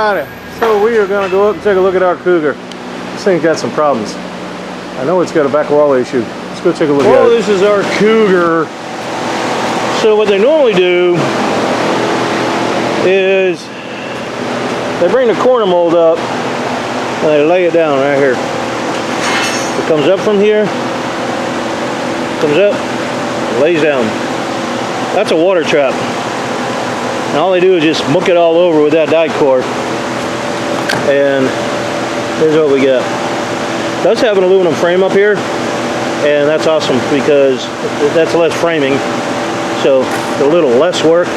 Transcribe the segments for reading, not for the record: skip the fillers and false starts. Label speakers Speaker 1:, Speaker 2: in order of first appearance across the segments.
Speaker 1: Alright, so we are going to go up and take a look at our Cougar. This thing's got some problems. I know it's got a back wall issue. Let's go take a look at it. Well, this is our Cougar. So what they normally do is they bring the corner mold up and they lay it down right here. It comes up from here, comes up, lays down. That's a water trap. And all they do is just muck it all over with that die cord. And here's what we got. It does have an aluminum frame up here, and that's awesome because that's less framing. So a little less work,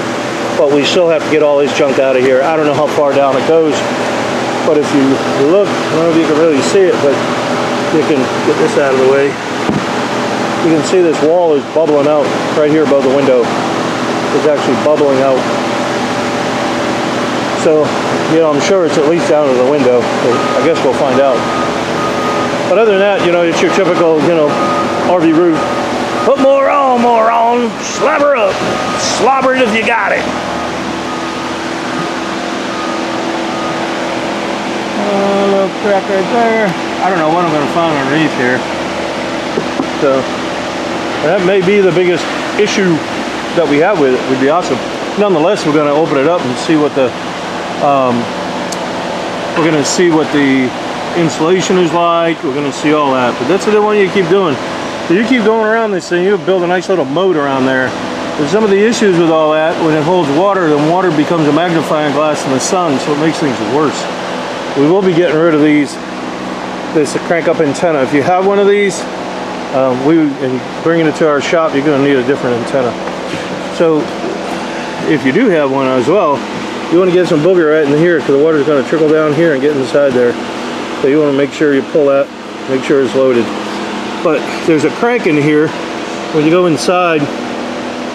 Speaker 1: but we still have to get all this junk out of here. I don't know how far down it goes, but if you look, I don't know if you can really see it, but you can get this out of the way. You can see this wall is bubbling out right here above the window. It's actually bubbling out. So, you know, I'm sure it's at least down to the window. So I guess we'll find out. But other than that, you know, it's your typical, you know, RV roof. Put more on, slobber up. Slobber it if you got it. A little crack right there. I don't know what I'm going to find underneath here. So, that may be the biggest issue that we have with it. Would be awesome. Nonetheless, we're going to open it up and see what the insulation is like. We're going to see all that. But that's the one you keep doing. So you keep going around this thing, you build a nice little moat around there. But some of the issues with all that, when it holds water, then water becomes a magnifying glass in the sun, so it makes things worse. We will be getting rid of this crank up antenna. If you have one of these, and bringing it to our shop, you're going to need a different antenna. So if you do have one as well, you want to get some booger right in here because the water is going to trickle down here and get inside there. So you want to make sure you pull that, make sure it's loaded. But there's a crank in here. When you go inside,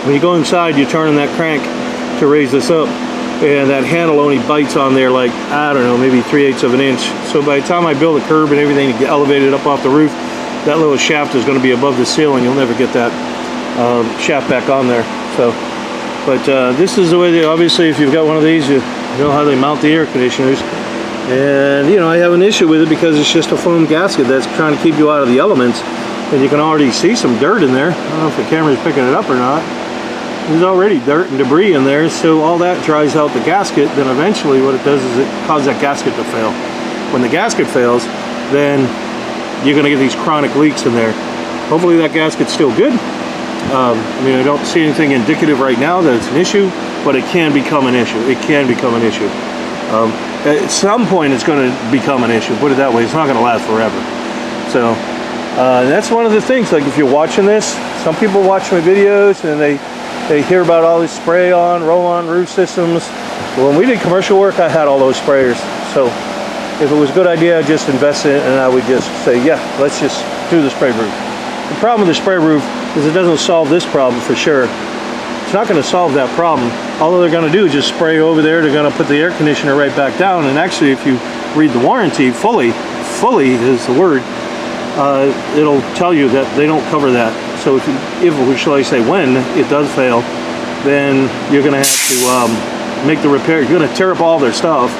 Speaker 1: you're turning that crank to raise this up. And that handle only bites on there like, I don't know, maybe 3/8 of an inch. So by the time I build a curb and everything to get elevated up off the roof, that little shaft is going to be above the ceiling. You'll never get that shaft back on there. So, but this is the way they, obviously if you've got one of these, you know how they mount the air conditioners. And you know, I have an issue with it because it's just a foam gasket that's trying to keep you out of the elements. And you can already see some dirt in there. I don't know if the camera's picking it up or not. There's already dirt and debris in there, so all that dries out the gasket. Then eventually what it does is it causes that gasket to fail. When the gasket fails, then you're going to get these chronic leaks in there. Hopefully that gasket's still good. I mean, I don't see anything indicative right now that it's an issue, but it can become an issue. It can become an issue. At some point it's going to become an issue, put it that way. It's not going to last forever. So that's one of the things, like if you're watching this, some people watch my videos and they hear about all these spray-on, roll-on roof systems. When we did commercial work, I had all those sprayers. So if it was a good idea, I'd just invest in it and I would just say, yeah, let's just do the spray roof. The problem with the spray roof is it doesn't solve this problem for sure. It's not going to solve that problem. All they're going to do is just spray over there. They're going to put the air conditioner right back down. And actually, if you read the warranty fully is the word, it'll tell you that they don't cover that. So if shall I say, when it does fail, then you're going to have to make the repair. You're going to tear up all their stuff,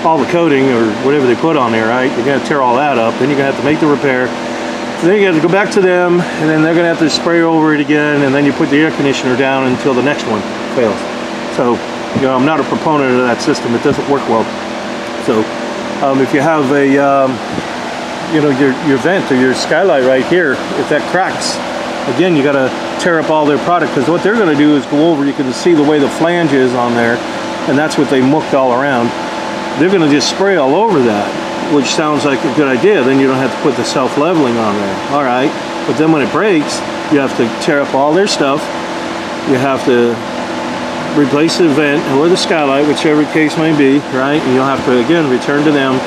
Speaker 1: all the coating or whatever they put on there, right? You're going to tear all that up. Then you're going to have to make the repair. Then you have to go back to them, and then they're going to have to spray over it again, and then you put the air conditioner down until the next one fails. So, you know, I'm not a proponent of that system. It doesn't work well. So, if you have a, you know, your vent or your skylight right here, if that cracks, again, you got to tear up all their product, because what they're going to do is go over. You can see the way the flange is on there, and that's what they mucked all around. They're going to just spray all over that, which sounds like a good idea. Then you don't have to put the self-leveling on there. All right, but then when it breaks, you have to tear up all their stuff. You have to replace the vent or the skylight, whichever case may be, right? And you'll have to again return to them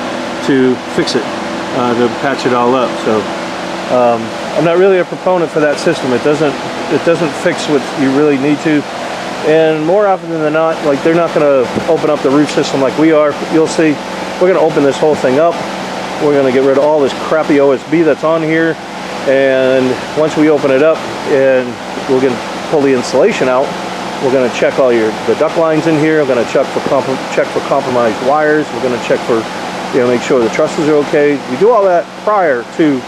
Speaker 1: to fix it, to patch it all up. So I'm not really a proponent for that system. It doesn't fix what you really need to. And more often than not, like, they're not going to open up the roof system like we are. You'll see, we're going to open this whole thing up. We're going to get rid of all this crappy OSB that's on here. And once we open it up, and we're going to pull the insulation out, We're going to check all the duct lines in here. We're going to check for compromised wires. We're going to check for, make sure the trusses are okay. We do all that prior to,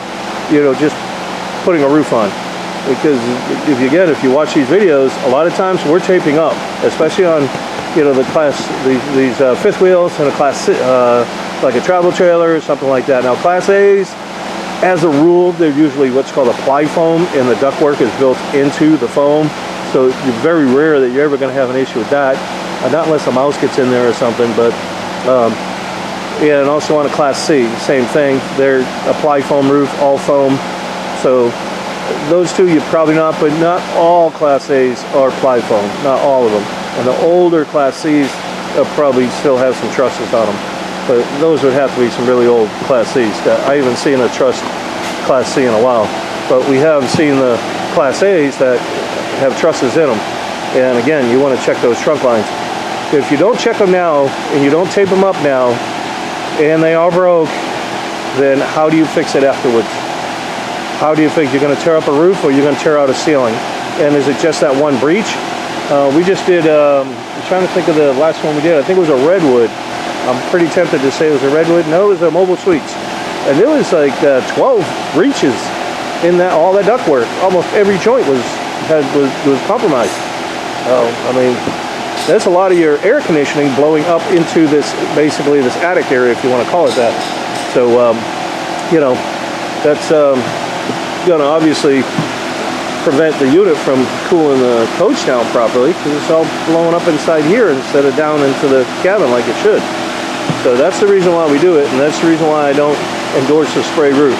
Speaker 1: just putting a roof on. Because if you watch these videos, a lot of times we're taping up, especially on, the class, these fifth wheels and a class, like a travel trailer or something like that. Now, Class A's, as a rule, they're usually what's called a ply foam, and the ductwork is built into the foam. So it's very rare that you're ever going to have an issue with that, not unless a mouse gets in there or something. But yeah, and also on a Class C, same thing. They're a ply foam roof, all foam. So those two you probably not, but not all Class A's are ply foam, not all of them. And the older Class C's probably still have some trusses on them. But those would have to be some really old Class C's. I haven't seen a truss Class C in a while. But we have seen the Class A's that have trusses in them. And again, you want to check those trunk lines. If you don't check them now, and you don't tape them up now, and they are broke, then how do you fix it afterwards? How do you fix? You're going to tear up a roof, or you're going to tear out a ceiling? And is it just that one breach? We just did, I'm trying to think of the last one we did. I think it was a redwood. I'm pretty tempted to say it was a redwood. No, it was a mobile suites. And there was like 12 breaches in all that ductwork. Almost every joint was compromised. I mean, that's a lot of your air conditioning blowing up into this, basically this attic area, if you want to call it that. So, that's going to obviously prevent the unit from cooling the coach down properly, because it's all blowing up inside here instead of down into the cabin like it should. So that's the reason why we do it, and that's the reason why I don't endorse a spray roof.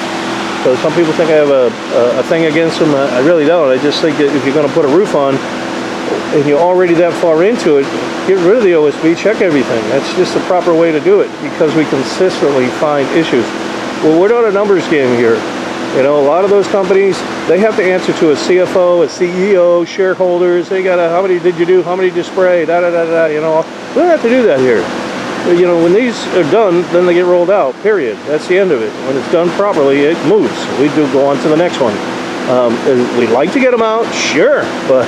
Speaker 1: So some people think I have a thing against them. I really don't. I just think that if you're going to put a roof on and you're already that far into it, get rid of the OSB, check everything. That's just the proper way to do it, because we consistently find issues. Well, we're not a numbers game here. A lot of those companies, they have to answer to a CFO, a CEO, shareholders. They got how many did you do? How many did you spray? We don't have to do that here. When these are done, then they get rolled out, period. That's the end of it. When it's done properly, it moves. We do go on to the next one. We'd like to get them out, sure, but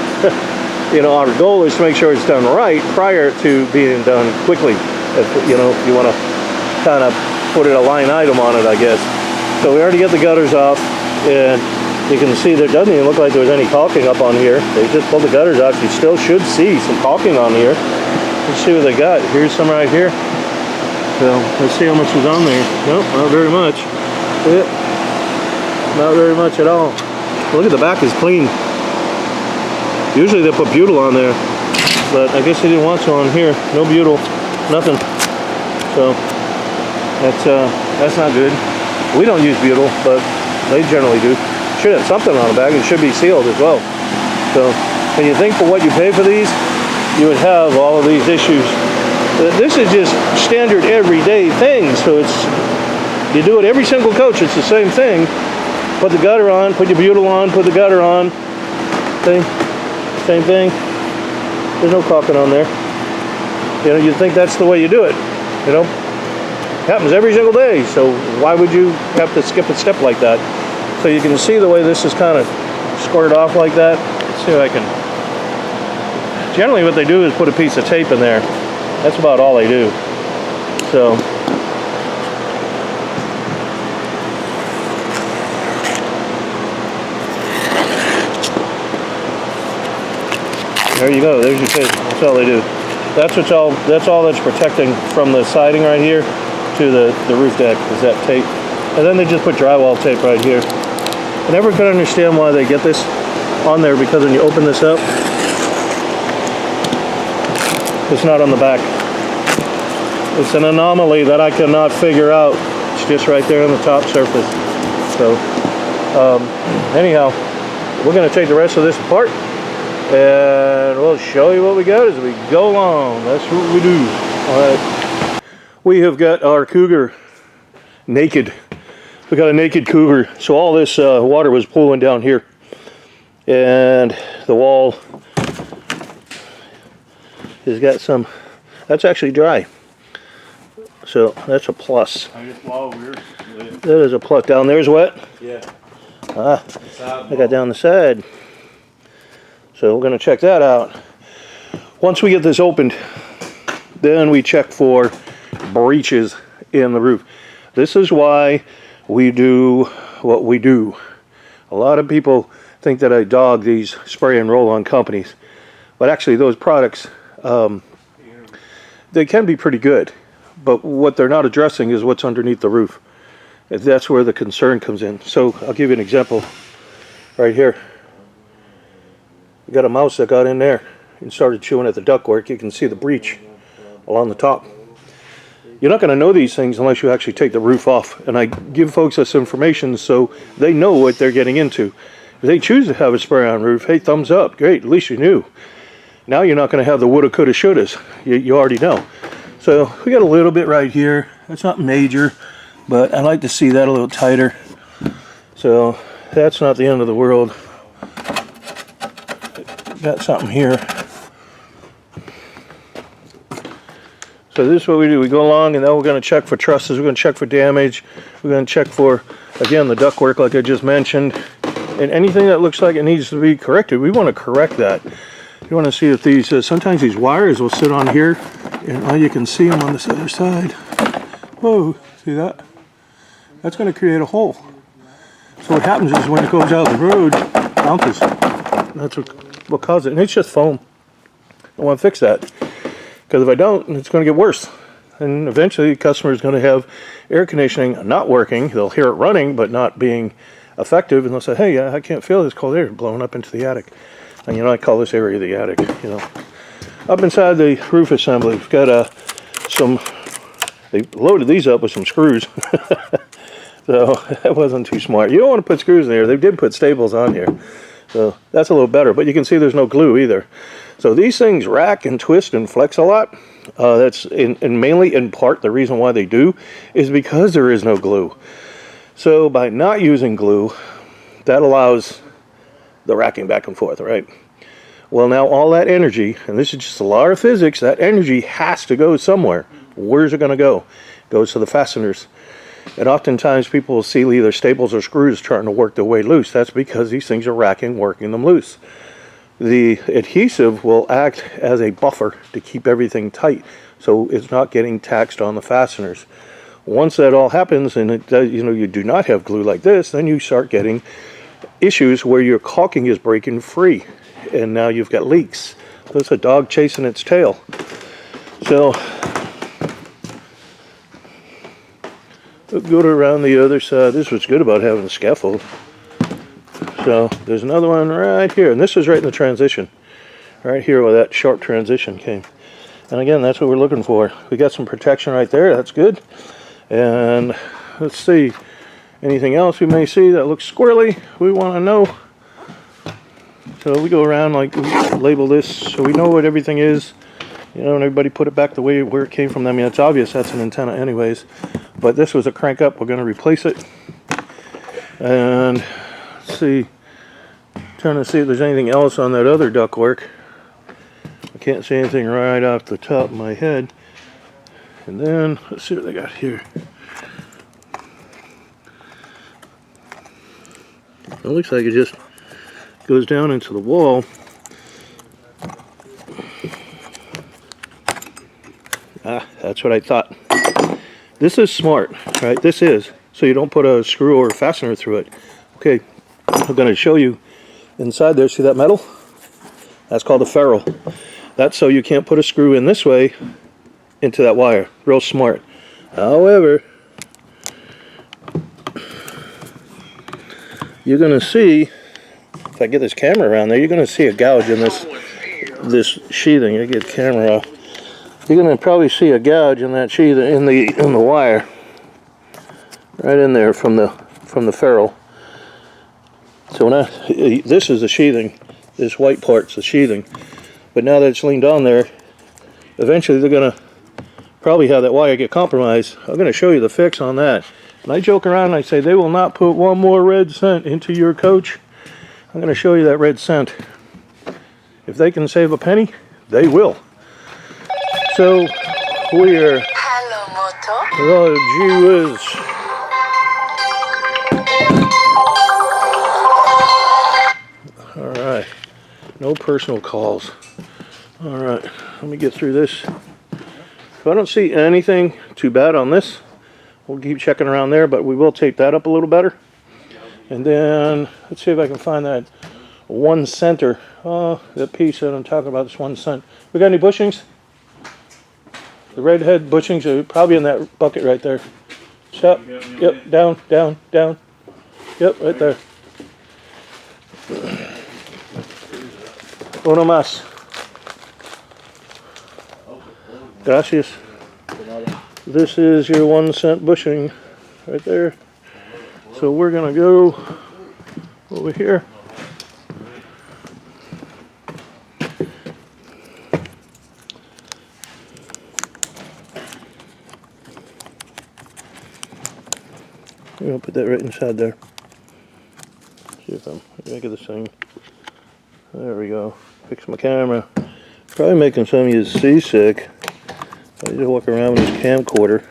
Speaker 1: our goal is to make sure it's done right prior to being done quickly. If you want to kind of put a line item on it, I guess. So we already got the gutters off, and you can see there doesn't even look like there was any caulking up on here. They just pulled the gutters off. You still should see some caulking on here. Let's see what they got. Here's some right here. So let's see how much was on there. Nope, not very much. Yep. Not very much at all. Look at the back is clean. Usually they put butyl on there, but I guess they didn't want to on here. No butyl, nothing. So that's not good. We don't use butyl, but they generally do. Should have something on the back. It should be sealed as well. So when you think for what you pay for these, you would have all of these issues. This is just standard everyday thing. So you do it every single coach. It's the same thing. Put the gutter on, put your butyl on, put the gutter on. Same thing. There's no caulking on there. You'd think that's the way you do it. Happens every single day. So why would you have to skip a step like that? So you can see the way this is kind of squared off like that. Let's see if I can. Generally what they do is put a piece of tape in there. That's about all they do. So there you go. There's your tape. That's all they do. That's all that's protecting from the siding right here to the roof deck is that tape. And then they just put drywall tape right here. I never could understand why they get this on there, because when you open this up, it's not on the back. It's an anomaly that I cannot figure out. It's just right there on the top surface. So anyhow, we're going to take the rest of this apart, and we'll show you what we got as we go along. That's what we do. All right. We have got our Cougar naked. We got a naked Cougar. So all this water was pooling down here, and the wall has got some. That's actually dry. So that's a plus. That is a plus. Down there's wet?
Speaker 2: Yeah.
Speaker 1: I got down the side. So we're going to check that out. Once we get this opened, then we check for breaches in the roof. This is why we do what we do. A lot of people think that I dog these spray and roll on companies, but actually those products, they can be pretty good, but what they're not addressing is what's underneath the roof. That's where the concern comes in. So I'll give you an example right here. We got a mouse that got in there and started chewing at the ductwork. You can see the breach along the top. You're not going to know these things unless you actually take the roof off. And I give folks this information so they know what they're getting into. If they choose to have a spray-on roof, hey, thumbs up, great, at least you knew. Now you're not going to have the woulda, coulda, shouldas. You already know. So we got a little bit right here. That's not major, but I like to see that a little tighter. So that's not the end of the world. Got something here. So this is what we do. We go along and then we're going to check for trusses. We're going to check for damage. We're going to check for, again, the ductwork like I just mentioned. And anything that looks like it needs to be corrected, we want to correct that. You want to see if these, sometimes these wires will sit on here and all you can see them on this other side. Whoa, see that? That's going to create a hole. So what happens is when it goes out the road, it bounces. That's what caused it. And it's just foam. I want to fix that. Because if I don't, it's going to get worse. And eventually the customer is going to have air conditioning not working. They'll hear it running but not being effective. And they'll say, hey, I can't feel this cold air blowing up into the attic. And you know, I call this area the attic, you know. Up inside the roof assembly, we've got they loaded these up with some screws. So that wasn't too smart. You don't want to put screws in here. They did put staples on here. So that's a little better, but you can see there's no glue either. So these things rack and twist and flex a lot. That's and mainly in part the reason why they do is because there is no glue. So by not using glue, that allows the racking back and forth, right? Well, now all that energy, and this is just a law of physics, that energy has to go somewhere. Where's it going to go? It goes to the fasteners. And oftentimes people will see either staples or screws trying to work their way loose. That's because these things are racking, working them loose. The adhesive will act as a buffer to keep everything tight, so it's not getting taxed on the fasteners. Once that all happens, and it does, you know, you do not have glue like this, then you start getting issues where your caulking is breaking free, and now you've got leaks. That's a dog chasing its tail. So we'll go to around the other side. This is what's good about having a scaffold. So there's another one right here, and this is right in the transition, right here where that sharp transition came. And again, that's what we're looking for. We got some protection right there. That's good. And let's see, anything else we may see that looks squirrely, we want to know. So we go around, like, we label this so we know what everything is. You know, and everybody put it back the way where it came from. I mean, it's obvious that's an antenna anyways. But this was a crank up. We're going to replace it. And let's see, trying to see if there's anything else on that other ductwork. I can't see anything right off the top of my head. And then let's see what they got here. It looks like it just goes down into the wall. Ah, that's what I thought. This is smart, right? This is, so you don't put a screw or a fastener through it. Okay, I'm going to show you inside there. See that metal? That's called a ferrule. That's so you can't put a screw in this way into that wire. Real smart. However, you're going to see, if I get this camera around there, you're going to see a gouge in this sheathing. You get the camera off. You're going to probably see a gouge in that sheathing in the wire, right in there from the ferrule. So this is the sheathing. This white part's the sheathing. But now that it's leaned on there, eventually they're going to probably have that wire get compromised. I'm going to show you the fix on that. And I joke around and I say they will not put one more red cent into your coach. I'm going to show you that red cent. If they can save a penny, they will. So we're, oh gee whiz. All right, no personal calls. All right, let me get through this. So I don't see anything too bad on this. We'll keep checking around there, but we will tape that up a little better. And then let's see if I can find that 1 center. Oh, that piece that I'm talking about, this 1 cent. We got any bushings? The red head bushings are probably in that bucket right there. Stop. Yep, down, down, down. Yep, right there. Uno más. Gracias. This is your 1 cent bushing right there. So we're gonna go over here. I'm gonna put that right inside there. See if I'm making this thing. There we go. Fix my camera. Probably making some of you seasick. I just walk around with this camcorder.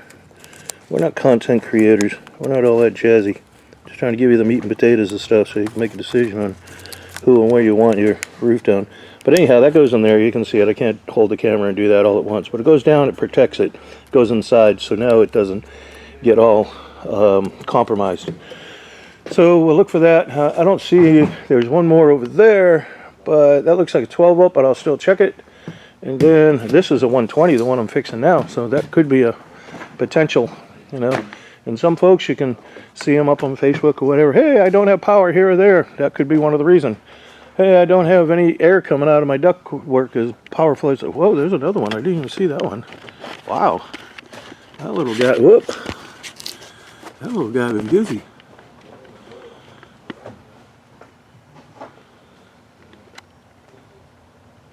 Speaker 1: We're not content creators. We're not all that jazzy. Just trying to give you the meat and potatoes and stuff so you can make a decision on who and where you want your roof done. But anyhow, that goes in there. You can see it. I can't hold the camera and do that all at once. But it goes down, it protects it. It goes inside, so now it doesn't get all compromised. So we'll look for that. I don't see, there's one more over there, but that looks like a 12 volt, but I'll still check it. And then this is a 120, the one I'm fixing now, so that could be a potential, you know. And some folks, you can see them up on Facebook or whatever. Hey, I don't have power here or there. That could be one of the reasons. Hey, I don't have any air coming out of my duct work as powerful as, whoa, there's another one. I didn't even see that one. Wow. That little guy, whoop. That little guy been busy.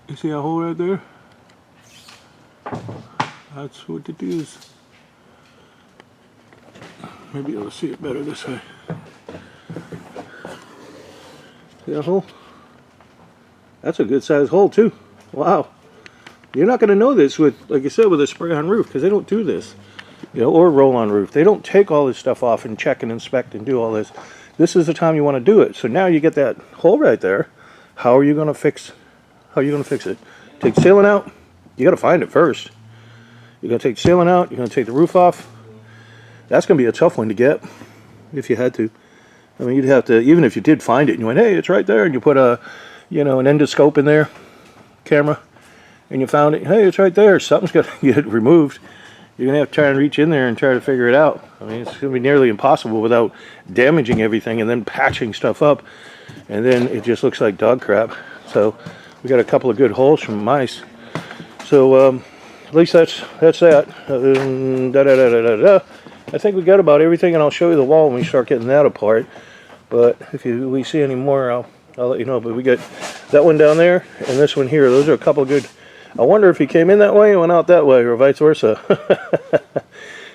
Speaker 1: You see that hole right there? That's what it is. Maybe you'll see it better this way. See that hole? That's a good sized hole too. Wow. You're not going to know this with, like I said, with a spray-on roof, because they don't do this. You know, or roll-on roof. They don't take all this stuff off and check and inspect and do all this. This is the time you want to do it. So now you get that hole right there. How are you going to fix? How are you going to fix it? Take the sealant out. You got to find it first. You're going to take the sealant out. You're going to take the roof off. That's going to be a tough one to get, if you had to. I mean, you'd have to, even if you did find it and you went, hey, it's right there, and you put a, you know, an endoscope in there, camera, and you found it, hey, it's right there. Something's got to get removed. You're going to have to try and reach in there and try to figure it out. I mean, it's going to be nearly impossible without damaging everything and then patching stuff up. And then it just looks like dog crap. So we got a couple of good holes from mice. So at least that's that. I think we got about everything, and I'll show you the wall when we start getting that apart. But if we see any more, I'll let you know. But we got that one down there and this one here. Those are a couple of good. I wonder if he came in that way and went out that way, or vice versa.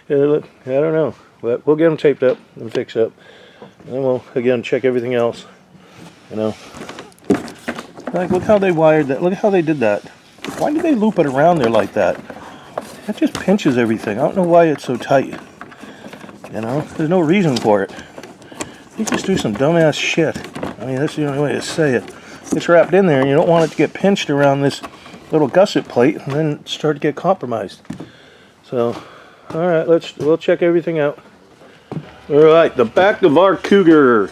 Speaker 1: I don't know. But we'll get them taped up and fixed up. And then we'll, again, check everything else. You know. Like, look how they wired that. Look how they did that. Why did they loop it around there like that? That just pinches everything. I don't know why it's so tight. You know, there's no reason for it. You just do some dumbass shit. I mean, that's the only way to say it. It's wrapped in there, and you don't want it to get pinched around this little gusset plate and then start to get compromised. So, all right, we'll check everything out. All right, the back of our Cougar.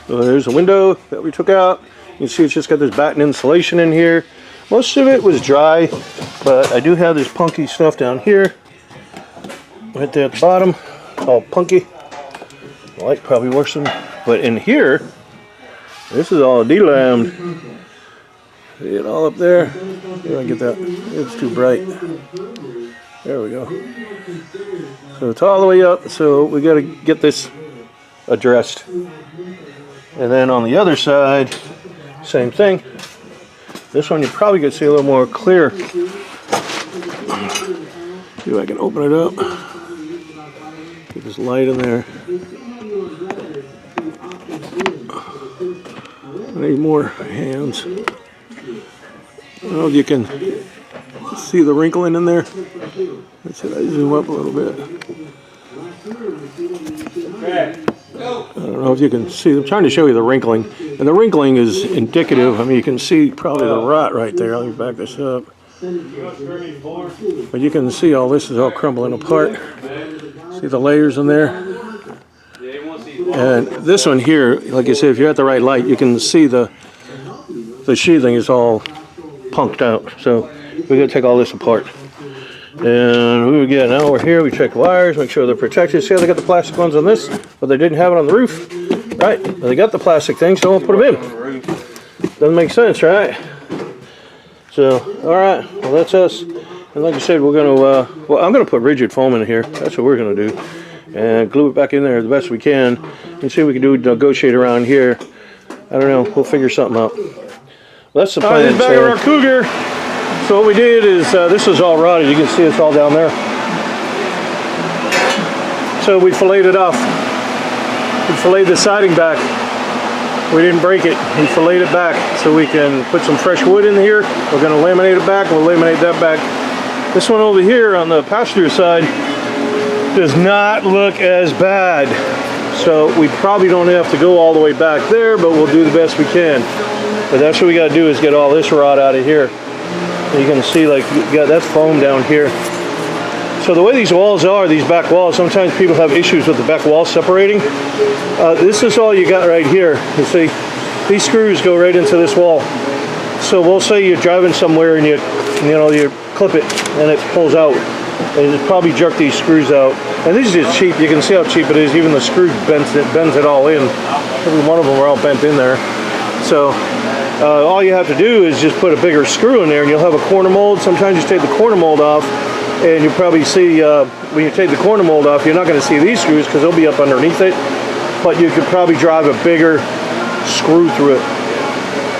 Speaker 1: So there's a window that we took out. You can see it's just got this batten insulation in here. Most of it was dry, but I do have this punky stuff down here, right there at the bottom. It's all punky. The light probably works them, but in here, this is all delammed. See it all up there? Yeah, I get that. It's too bright. There we go. So it's all the way up. So we got to get this addressed. And then on the other side, same thing. This one you probably could see a little more clear. See if I can open it up. Get this light in there. I need more hands. I don't know if you can see the wrinkling in there. Let's see, I zoom up a little bit. I don't know if you can see. I'm trying to show you the wrinkling. And the wrinkling is indicative. I mean, you can see probably the rot right there. Let me back this up. But you can see all this is all crumbling apart. See the layers in there? And this one here, like I said, if you're at the right light, you can see the sheathing is all punked out. So we got to take all this apart. And we get now we're here. We check wires, make sure they're protected. See how they got the plastic ones on this, but they didn't have it on the roof, right? Well, they got the plastic things, so we'll put them in. Doesn't make sense, right? So, all right. Well, that's us. And like I said, we're gonna. Well, I'm gonna put rigid foam in here. That's what we're gonna do, and glue it back in there the best we can, and see what we can do to negotiate around here. I don't know. We'll figure something out. Well, that's the plan. This is back of our Cougar. So what we did is, this is all rotted. You can see it's all down there. So we filleted it off. We filleted the siding back. We didn't break it. We filleted it back so we can put some fresh wood in here. We're going to laminate it back. We'll laminate that back. This one over here on the passenger side does not look as bad. So we probably don't have to go all the way back there, but we'll do the best we can. But that's what we got to do is get all this rot out of here. You can see like that's foam down here. So the way these walls are, these back walls, sometimes people have issues with the back wall separating. This is all you got right here. You see, these screws go right into this wall. So we'll say you're driving somewhere and you clip it and it pulls out. And it probably jerk these screws out. And this is just cheap. You can see how cheap it is. Even the screw bends it all in. Every one of them are all bent in there. So all you have to do is just put a bigger screw in there and you'll have a corner mold. Sometimes you take the corner mold off and you'll probably see when you take the corner mold off, you're not going to see these screws because they'll be up underneath it, but you could probably drive a bigger screw through it.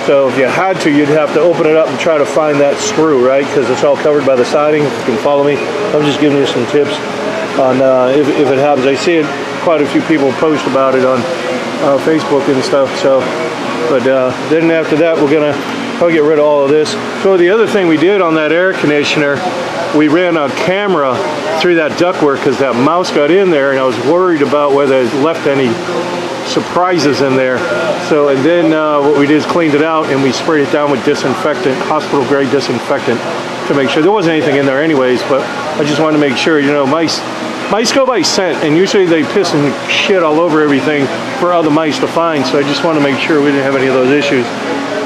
Speaker 1: So if you had to, you'd have to open it up and try to find that screw, right? Because it's all covered by the siding. If you can follow me, I'm just giving you some tips on if it happens. I see it, quite a few people post about it on Facebook and stuff. So. But then after that, I'll get rid of all of this. So the other thing we did on that air conditioner, we ran a camera through that ductwork because that mouse got in there, and I was worried about whether it left any surprises in there. So, and then what we did is cleaned it out and we sprayed it down with disinfectant, hospital grade disinfectant, to make sure there wasn't anything in there anyways. But I just wanted to make sure, mice go by scent, and usually they piss and shit all over everything for other mice to find. So I just want to make sure we didn't have any of those issues.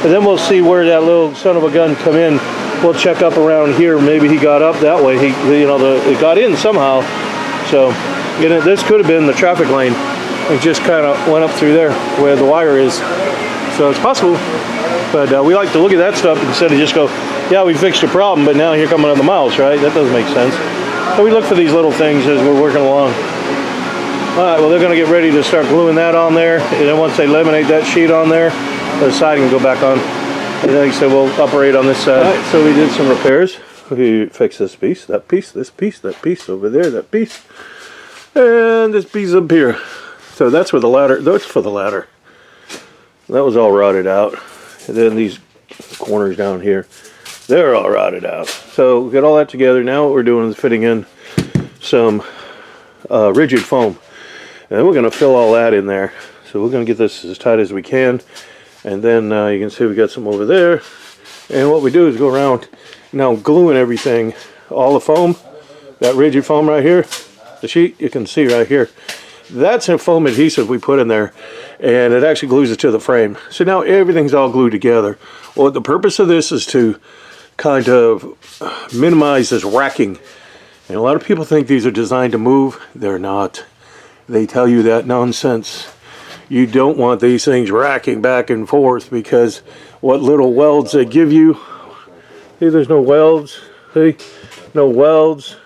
Speaker 1: And then we'll see where that little son of a gun come in. We'll check up around here. Maybe he got up that way. It got in somehow. So this could have been the traffic lane. It just kind of went up through there where the wire is. So it's possible. But we like to look at that stuff instead of just go, yeah, we fixed your problem, but now here come another mouse, right? That doesn't make sense. So we look for these little things as we're working along. All right, well, they're going to get ready to start gluing that on there. And then once they laminate that sheet on there, the siding will go back on. And then, like I said, we'll operate on this side. All right, so we did some repairs. We fixed this piece, that piece, this piece, that piece over there, that piece. And this piece up here. So that's where the ladder, that's for the ladder. That was all rotted out. And then these corners down here, they're all rotted out. So we got all that together. Now what we're doing is fitting in some rigid foam. And then we're going to fill all that in there. So we're going to get this as tight as we can. And then you can see we got some over there. And what we do is go around now gluing everything, all the foam, that rigid foam right here, the sheet you can see right here. That's a foam adhesive we put in there, and it actually glues it to the frame. So now everything's all glued together. Well, the purpose of this is to kind of minimize this racking. And a lot of people think these are designed to move. They're not. They tell you that nonsense. You don't want these things racking back and forth, because what little welds they give you, see, there's no welds, see, no welds.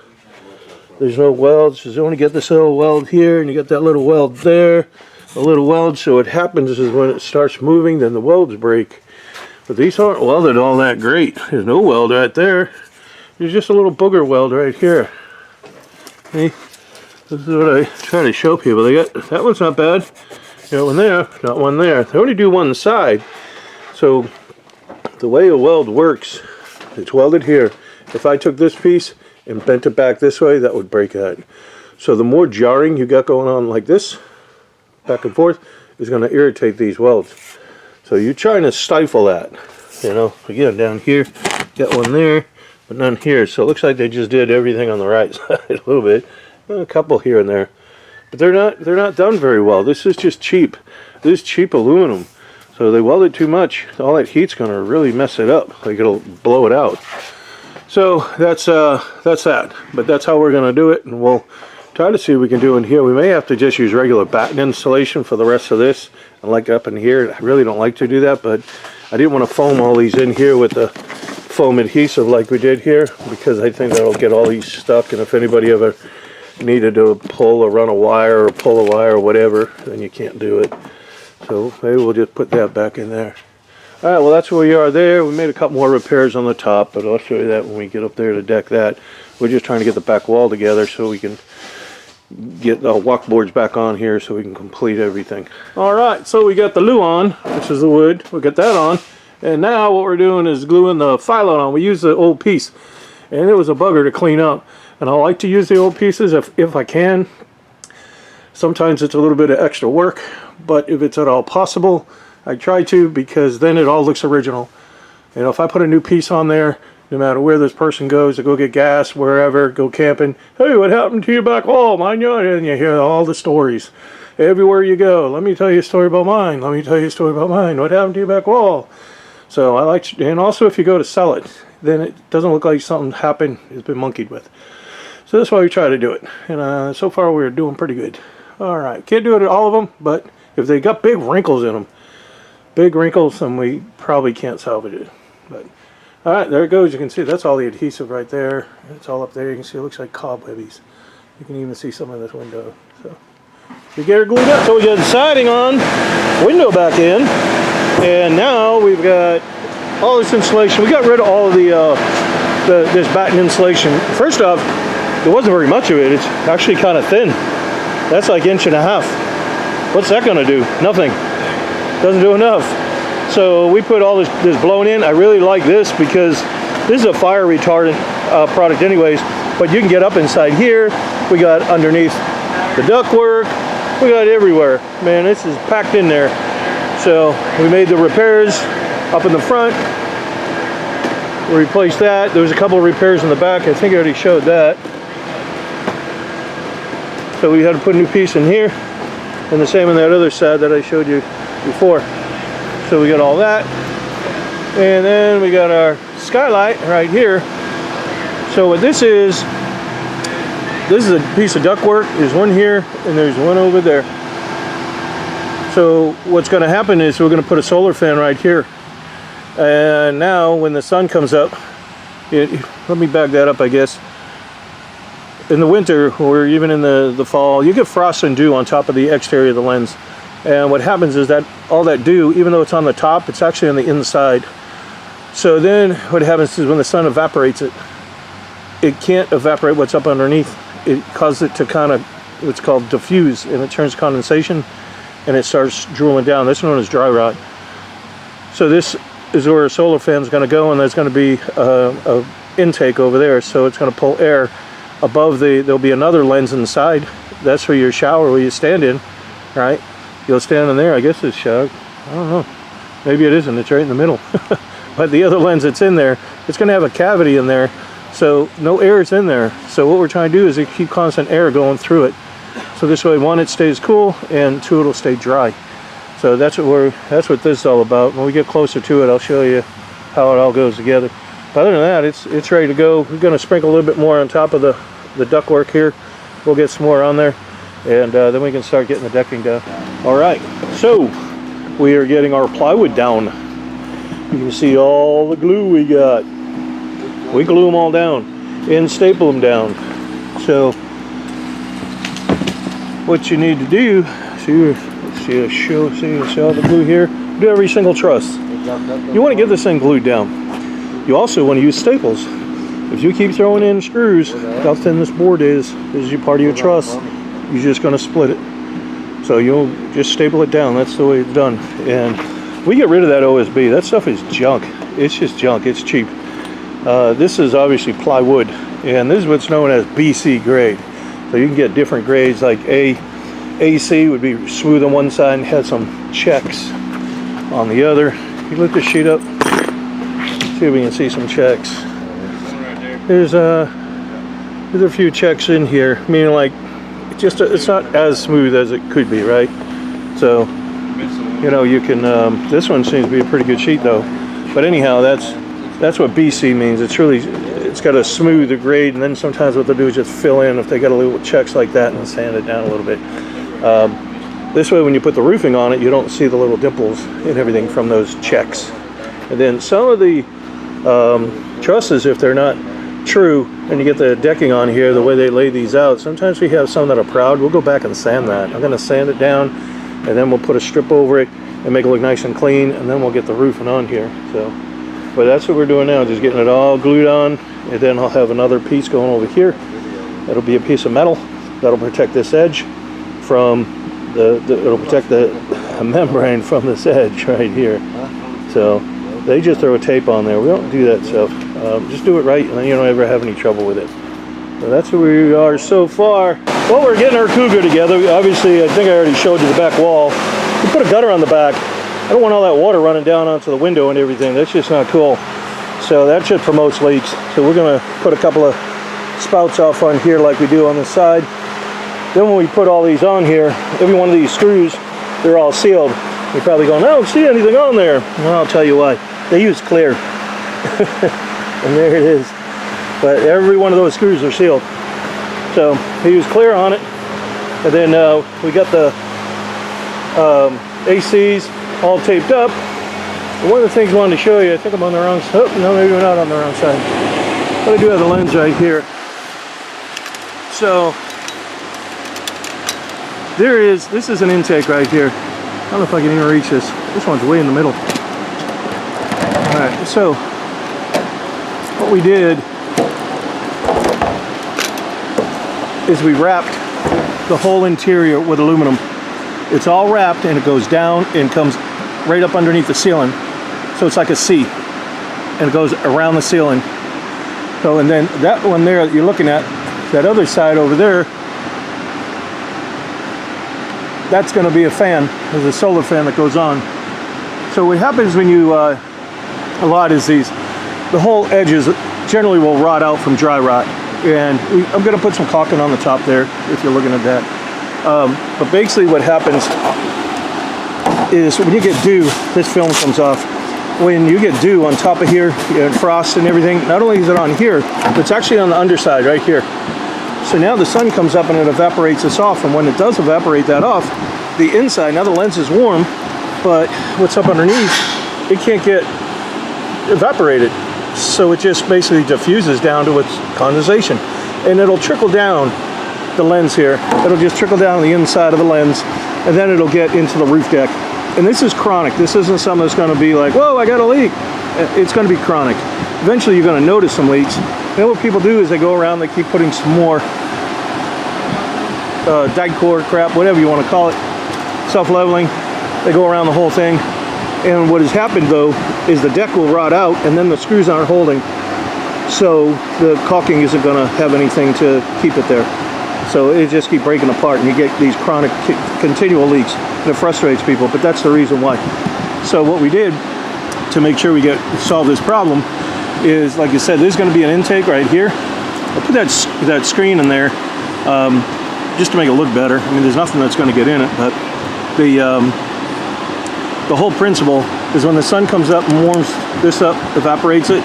Speaker 1: There's no welds. You only get this little weld here, and you get that little weld there, a little weld. So what happens is when it starts moving, then the welds break. But these aren't welded all that great. There's no weld right there. There's just a little booger weld right here. See? This is what I try to show people. They got that one's not bad. You got one there, not one there. They only do one side. So the way a weld works, it's welded here. If I took this piece and bent it back this way, that would break that. So the more jarring you got going on like this, back and forth, is going to irritate these welds. So you're trying to stifle that. Again, down here, got one there, but none here. So it looks like they just did everything on the right side a little bit, a couple here and there, but they're not done very well. This is just cheap. This is cheap aluminum. So they weld it too much. All that heat's going to really mess it up. Like it'll blow it out. So that's that. But that's how we're going to do it, and we'll try to see what we can do in here. We may have to just use regular batten insulation for the rest of this. And like up in here, I really don't like to do that, but I didn't want to foam all these in here with the foam adhesive like we did here, because I think that'll get all these stuck. And if anybody ever needed to pull or run a wire or pull a wire or whatever, then you can't do it. So maybe we'll just put that back in there. All right, well, that's where we are there. We made a couple more repairs on the top, but I'll show you that when we get up there to deck that. We're just trying to get the back wall together so we can get the walk boards back on here so we can complete everything. All right, so we got the glue on, which is the wood. We'll get that on. And now what we're doing is gluing the phylon on. We used the old piece, and it was a bugger to clean up. And I like to use the old pieces if I can. Sometimes it's a little bit of extra work, but if it's at all possible, I try to, because then it all looks original. You know, if I put a new piece on there, no matter where this person goes to go get gas, wherever, go camping, hey, what happened to your back wall, mine? And you hear all the stories. Everywhere you go, let me tell you a story about mine. Let me tell you a story about mine. What happened to your back wall? So I like to, and also if you go to sell it, then it doesn't look like something happened, it's been monkeyed with. So that's why we try to do it. And so far we're doing pretty good. All right, can't do it at all of them, but if they got big wrinkles in them, then we probably can't salvage it. But all right, there it goes. You can see that's all the adhesive right there. It's all up there. You can see it looks like cobwebbies. You can even see some in this window. So we get her glued up. So we got the siding on, window back in, and now we've got all this insulation. We got rid of all of this batten insulation. First off, there wasn't very much of it. It's actually kind of thin. That's like 1.5 inches. What's that going to do? Nothing. Doesn't do enough. So we put all this blown in. I really like this because this is a fire retardant product anyways, but you can get up inside here. We got underneath the ductwork. We got everywhere. Man, this is packed in there. So we made the repairs up in the front. We replaced that. There was a couple of repairs in the back. I think I already showed that. So we had to put a new piece in here, and the same on that other side that I showed you before. So we got all that, and then we got our skylight right here. So what this is a piece of ductwork. There's one here and there's one over there. So what's going to happen is we're going to put a solar fan right here, and now when the sun comes up, let me back that up, I guess. In the winter, or even in the fall, you get frost and dew on top of the exterior of the lens. And what happens is that all that dew, even though it's on the top, it's actually on the inside. So then what happens is when the sun evaporates it, it can't evaporate what's up underneath. It causes it to kind of, what's called diffuse, and it turns condensation, and it starts drooling down. That's known as dry rot. So this is where a solar fan is going to go, and there's going to be a intake over there. So it's going to pull air above there'll be another lens inside. That's where your shower, where you stand in, right? You'll stand in there. I guess it's shower. I don't know. Maybe it isn't. It's right in the middle. But the other lens that's in there, it's going to have a cavity in there, so no air is in there. So what we're trying to do is keep constant air going through it. So this way, one, it stays cool, and two, it'll stay dry. So that's what this is all about. When we get closer to it, I'll show you how it all goes together. But other than that, it's ready to go. We're going to sprinkle a little bit more on top of the ductwork here. We'll get some more on there, and then we can start getting the decking done. All right, so we are getting our plywood down. You can see all the glue we got. We glue them all down and staple them down. So what you need to do, see all the glue here, do every single truss. You want to get this thing glued down. You also want to use staples. If you keep throwing in screws, how thin this board is your part of your truss, you're just going to split it. So you'll just staple it down. That's the way it's done. And we get rid of that OSB. That stuff is junk. It's just junk. It's cheap. This is obviously plywood, and this is what's known as BC grade. So you can get different grades, like AC would be smooth on one side and had some checks on the other. You lift this sheet up, see if we can see some checks. there's a few checks in here, meaning like it's not as smooth as it could be, right? So you know, you can this one seems to be a pretty good sheet though, but anyhow, that's what BC means. It's got a smoother grade, and then sometimes what they'll do is just fill in if they got a little checks like that and sand it down a little bit. This way when you put the roofing on it, you don't see the little dimples and everything from those checks. And then some of the trusses, if they're not true, and you get the decking on here, the way they lay these out, sometimes we have some that are proud. We'll go back and sand that. I'm going to sand it down, and then we'll put a strip over it and make it look nice and clean, and then we'll get the roofing on here. So, but that's what we're doing now, just getting it all glued on, and then I'll have another piece going over here. That'll be a piece of metal that'll protect this edge from it'll protect the membrane from this edge right here. So they just throw a tape on there. We don't do that stuff. Just do it right, and then you don't ever have any trouble with it. So that's where we are so far. Well, we're getting our Cougar together. Obviously, I think I already showed you the back wall. We put a gutter on the back. I don't want all that water running down onto the window and everything. That's just not cool. So that just promotes leaks. So we're going to put a couple of spouts off on here like we do on the side. Then when we put all these on here, every one of these screws, they're all sealed. You're probably going, I don't see anything on there. Well, I'll tell you why. They use clear. And there it is. But every one of those screws are sealed. So they use clear on it. And then we got the ACs all taped up. And one of the things I wanted to show you, I think I'm on the wrong side. Oh, no, maybe we're not on the wrong side. But I do have the lens right here. So this is an intake right here. I don't know if I can even reach this. This one's way in the middle. All right, so what we did is we wrapped the whole interior with aluminum. It's all wrapped, and it goes down and comes right up underneath the ceiling. So it's like a C, and it goes around the ceiling. So, and then that one there that you're looking at, that other side over there, that's going to be a fan. There's a solar fan that goes on. So what happens when you a lot is the whole edges generally will rot out from dry rot, and I'm going to put some caulking on the top there if you're looking at that. But basically what happens is when you get dew, this film comes off. When you get dew on top of here, and frost and everything, not only is it on here, but it's actually on the underside right here. So now the sun comes up and it evaporates this off, and when it does evaporate that off, the inside, now the lens is warm, but what's up underneath, it can't get evaporated. So it just basically diffuses down to its condensation, and it'll trickle down the lens here. It'll just trickle down the inside of the lens, and then it'll get into the roof deck. And this is chronic. This isn't something that's going to be like, whoa, I got a leak. It's going to be chronic. Eventually you're going to notice some leaks. And what people do is they go around, they keep putting some more dyke core crap, whatever you want to call it, self-leveling. They go around the whole thing. And what has happened though is the deck will rot out, and then the screws aren't holding. So the caulking isn't going to have anything to keep it there. So it just keeps breaking apart, and you get these chronic continual leaks, and it frustrates people, but that's the reason why. So what we did to make sure we solve this problem is, like I said, there's going to be an intake right here. I'll put that screen in there just to make it look better. I mean, there's nothing that's going to get in it, but the whole principle is when the sun comes up and warms this up, evaporates it,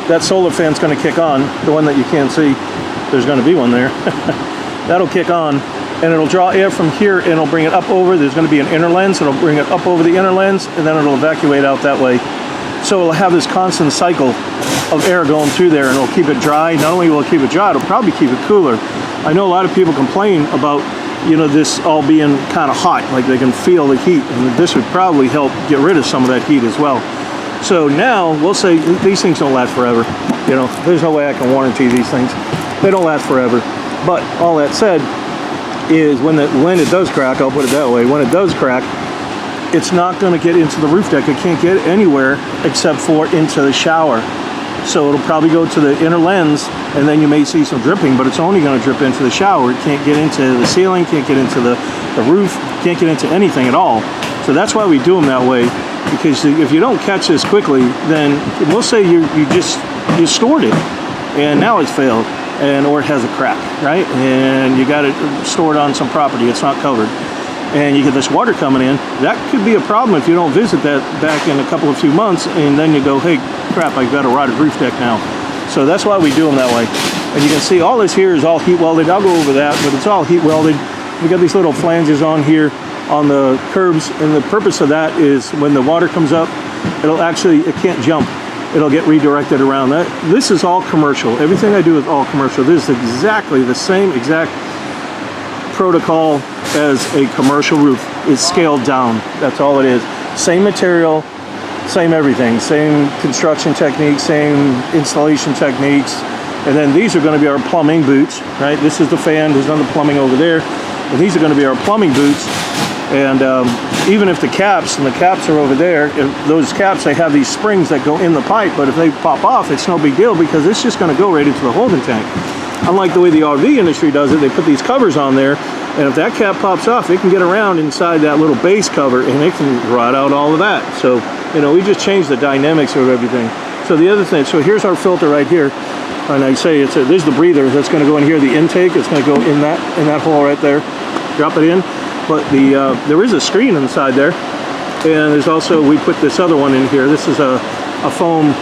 Speaker 1: that solar fan's going to kick on, the one that you can't see. There's going to be one there. That'll kick on, and it'll draw air from here, and it'll bring it up over. There's going to be an inner lens. It'll bring it up over the inner lens, and then it'll evacuate out that way. So it'll have this constant cycle of air going through there, and it'll keep it dry. Not only will it keep it dry, it'll probably keep it cooler. I know a lot of people complain about, you know, this all being kind of hot, like they can feel the heat, and this would probably help get rid of some of that heat as well. So now we'll say these things don't last forever. You know, there's no way I can warranty these things. They don't last forever. But all that said is when it does crack, I'll put it that way, when it does crack, it's not going to get into the roof deck. It can't get anywhere except for into the shower. So it'll probably go to the inner lens, and then you may see some dripping, but it's only going to drip into the shower. It can't get into the ceiling, can't get into the roof, can't get into anything at all. So that's why we do them that way, because if you don't catch this quickly, then we'll say you stored it. and now it's failed, and or it has a crack, right? And you got it stored on some property, it's not covered, and you get this water coming in. That could be a problem if you don't visit that back in a few months, and then you go, hey, crap, I've got a rotted roof deck now. So that's why we do them that way. And you can see all this here is all heat welded. I'll go over that, but it's all heat welded. We got these little flanges on here on the curbs, and the purpose of that is when the water comes up, it can't jump. It'll get redirected around. This is all commercial. Everything I do is all commercial. This is exactly the same exact protocol as a commercial roof. It's scaled down. That's all it is. Same material, same everything, same construction techniques, same installation techniques. And then these are going to be our plumbing boots, right? This is the fan, there's none of the plumbing over there. And these are going to be our plumbing boots. And even if the caps are over there, if those caps, they have these springs that go in the pipe, but if they pop off, it's no big deal because it's just going to go right into the holding tank. Unlike the way the RV industry does it, they put these covers on there, and if that cap pops off, it can get around inside that little base cover, and it can rot out all of that. So, you know, we just changed the dynamics of everything. So the other thing, so here's our filter right here, and I say this is the breather that's going to go in here, the intake. It's going to go in that hole right there. Drop it in. But there is a screen inside there, and there's also, we put this other one in here. This is a foam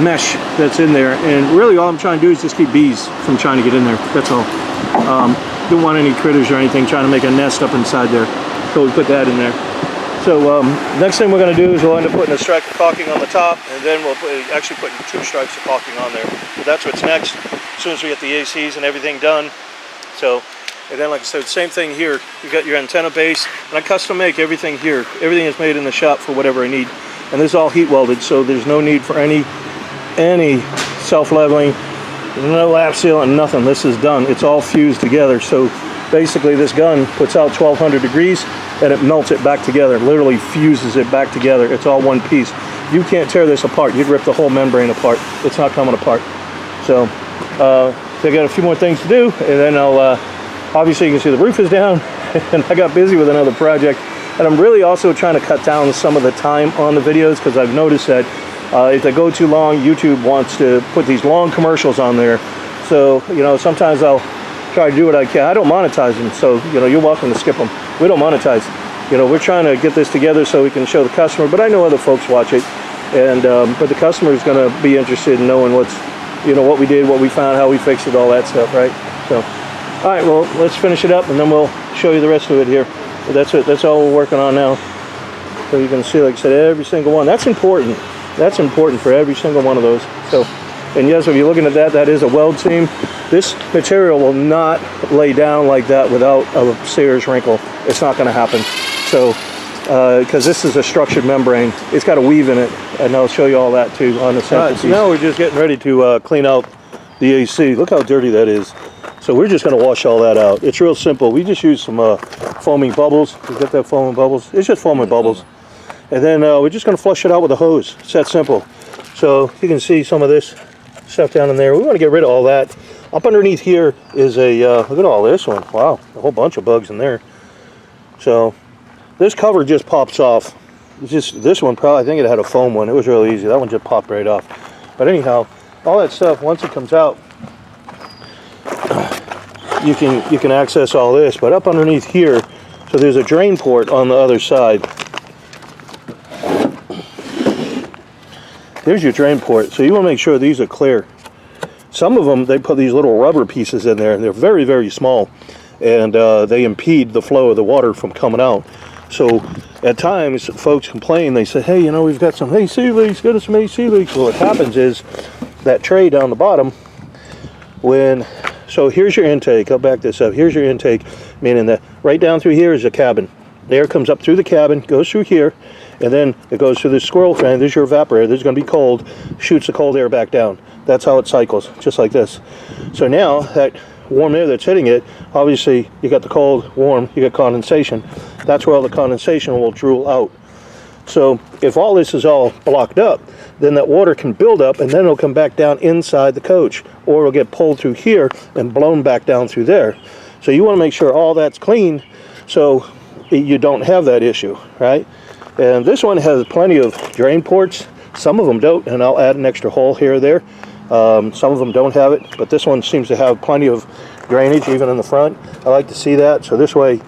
Speaker 1: mesh that's in there, and really all I'm trying to do is just keep bees from trying to get in there. That's all. Don't want any critters or anything trying to make a nest up inside there, so we put that in there. So next thing we're going to do is we'll end up putting a stripe of caulking on the top, and then we'll actually put 2 stripes of caulking on there. So that's what's next, as soon as we get the ACs and everything done. So, and then like I said, same thing here. You got your antenna base, and I custom make everything here. Everything is made in the shop for whatever I need. And this is all heat welded, so there's no need for any self-leveling, no lap sealant, nothing. This is done. It's all fused together. So basically this gun puts out 1200 degrees and it melts it back together, literally fuses it back together. It's all one piece. You can't tear this apart. You'd rip the whole membrane apart. It's not coming apart. So I got a few more things to do, and then I'll obviously you can see the roof is down, and I got busy with another project. And I'm really also trying to cut down some of the time on the videos, because I've noticed that if they go too long, YouTube wants to put these long commercials on there. So, you know, sometimes I'll try to do what I can. I don't monetize them, so, you know, you're welcome to skip them. We don't monetize. You know, we're trying to get this together so we can show the customer, but I know other folks watch it. And, but the customer is going to be interested in knowing what's, you know, what we did, what we found, how we fixed it, all that stuff, right? So, all right, well, let's finish it up, and then we'll show you the rest of it here. But that's it. That's all we're working on now. So you can see, like I said, every single one. That's important. That's important for every single one of those. So, and yes, if you're looking at that, that is a weld seam. This material will not lay down like that without a Sears wrinkle. It's not going to happen. So, because this is a structured membrane, it's got a weave in it, and I'll show you all that too on the sample piece. So now we're just getting ready to clean out the AC. Look how dirty that is. So we're just going to wash all that out. It's real simple. We just use some foaming bubbles. You got that foaming bubbles? It's just foaming bubbles. And then we're just going to flush it out with a hose. It's that simple. So you can see some of this stuff down in there. We want to get rid of all that. Up underneath here is a, look at all this one. Wow, a whole bunch of bugs in there. So this cover just pops off. It's just, this one probably, I think it had a foam one. It was really easy. That one just popped right off. But anyhow, all that stuff, once it comes out, you can access all this. But up underneath here, so there's a drain port on the other side. There's your drain port. So you want to make sure these are clear. Some of them, they put these little rubber pieces in there, and they're very, very small, and they impede the flow of the water from coming out. So at times, folks complain. They say, hey, you know, we've got some AC leaks, get us some AC leaks. Well, what happens is that tray down the bottom, so here's your intake. I'll back this up. Here's your intake, meaning that right down through here is a cabin. The air comes up through the cabin, goes through here, and then it goes through this squirrel fan. There's your evaporator. This is going to be cold, shoots the cold air back down. That's how it cycles, just like this. So now that warm air that's hitting it, obviously you got the cold, warm, you got condensation. That's where all the condensation will drool out. So if all this is all blocked up, then that water can build up, and then it'll come back down inside the coach, or it'll get pulled through here and blown back down through there. So you want to make sure all that's clean so you don't have that issue, right? And this one has plenty of drain ports. Some of them don't, and I'll add an extra hole here or there. Some of them don't have it, but this one seems to have plenty of drainage even in the front. I like to see that. So this way,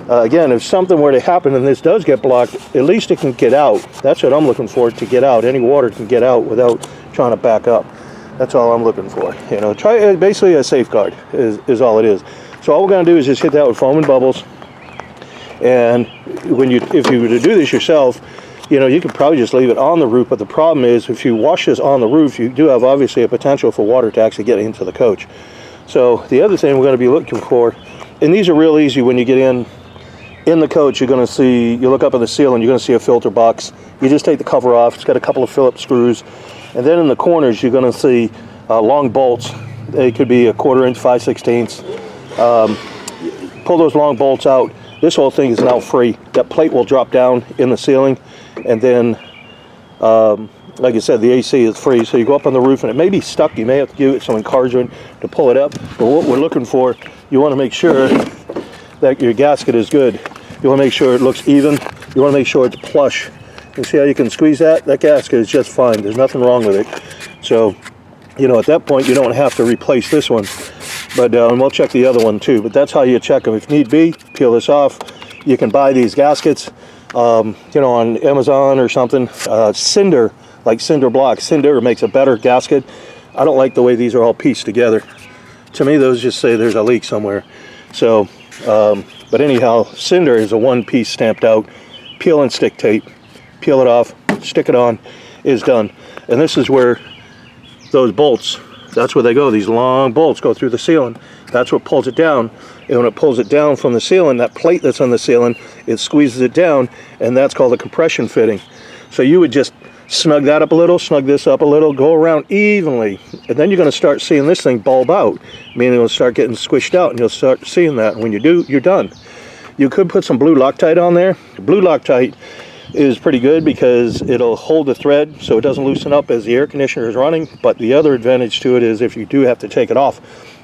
Speaker 1: again, if something were to happen and this does get blocked, at least it can get out. That's what I'm looking for, to get out. Any water can get out without trying to back up. That's all I'm looking for. You know, try basically a safeguard is all it is. So all we're going to do is just hit that with foam and bubbles. And if you were to do this yourself, you know, you could probably just leave it on the roof. But the problem is, if you wash this on the roof, you do have obviously a potential for water to actually get into the coach. So the other thing we're going to be looking for, and these are real easy when you get in the coach, you're going to see, you look up in the ceiling, you're going to see a filter box. You just take the cover off. It's got a couple of Phillips screws. And then in the corners, you're going to see long bolts. They could be 1/4 inch, 5/16. Pull those long bolts out. This whole thing is now free. That plate will drop down in the ceiling. And then, like I said, the AC is free. So you go up on the roof and it may be stuck. You may have to give it some encouragement to pull it up. But what we're looking for, you want to make sure that your gasket is good. You want to make sure it looks even. You want to make sure it's plush. You see how you can squeeze that? That gasket is just fine. There's nothing wrong with it. So, you know, at that point, you don't have to replace this one. But and we'll check the other one too. But that's how you check them. If need be, peel this off. You can buy these gaskets, you know, on Amazon or something. Cinder, like cinder blocks. Cinder makes a better gasket. I don't like the way these are all pieced together. To me, those just say there's a leak somewhere. So, but anyhow, cinder is a one-piece stamped out. Peel and stick tape. Peel it off, stick it on, is done. And this is where those bolts, that's where they go. These long bolts go through the ceiling. That's what pulls it down. And when it pulls it down from the ceiling, that plate that's on the ceiling, it squeezes it down, and that's called a compression fitting. So you would just snug that up a little, snug this up a little, go around evenly, and then you're going to start seeing this thing bulb out, meaning it'll start getting squished out, and you'll start seeing that. And when you do, you're done. You could put some blue Loctite on there. Blue Loctite is pretty good because it'll hold the thread so it doesn't loosen up as the air conditioner is running. But the other advantage to it is if you do have to take it off,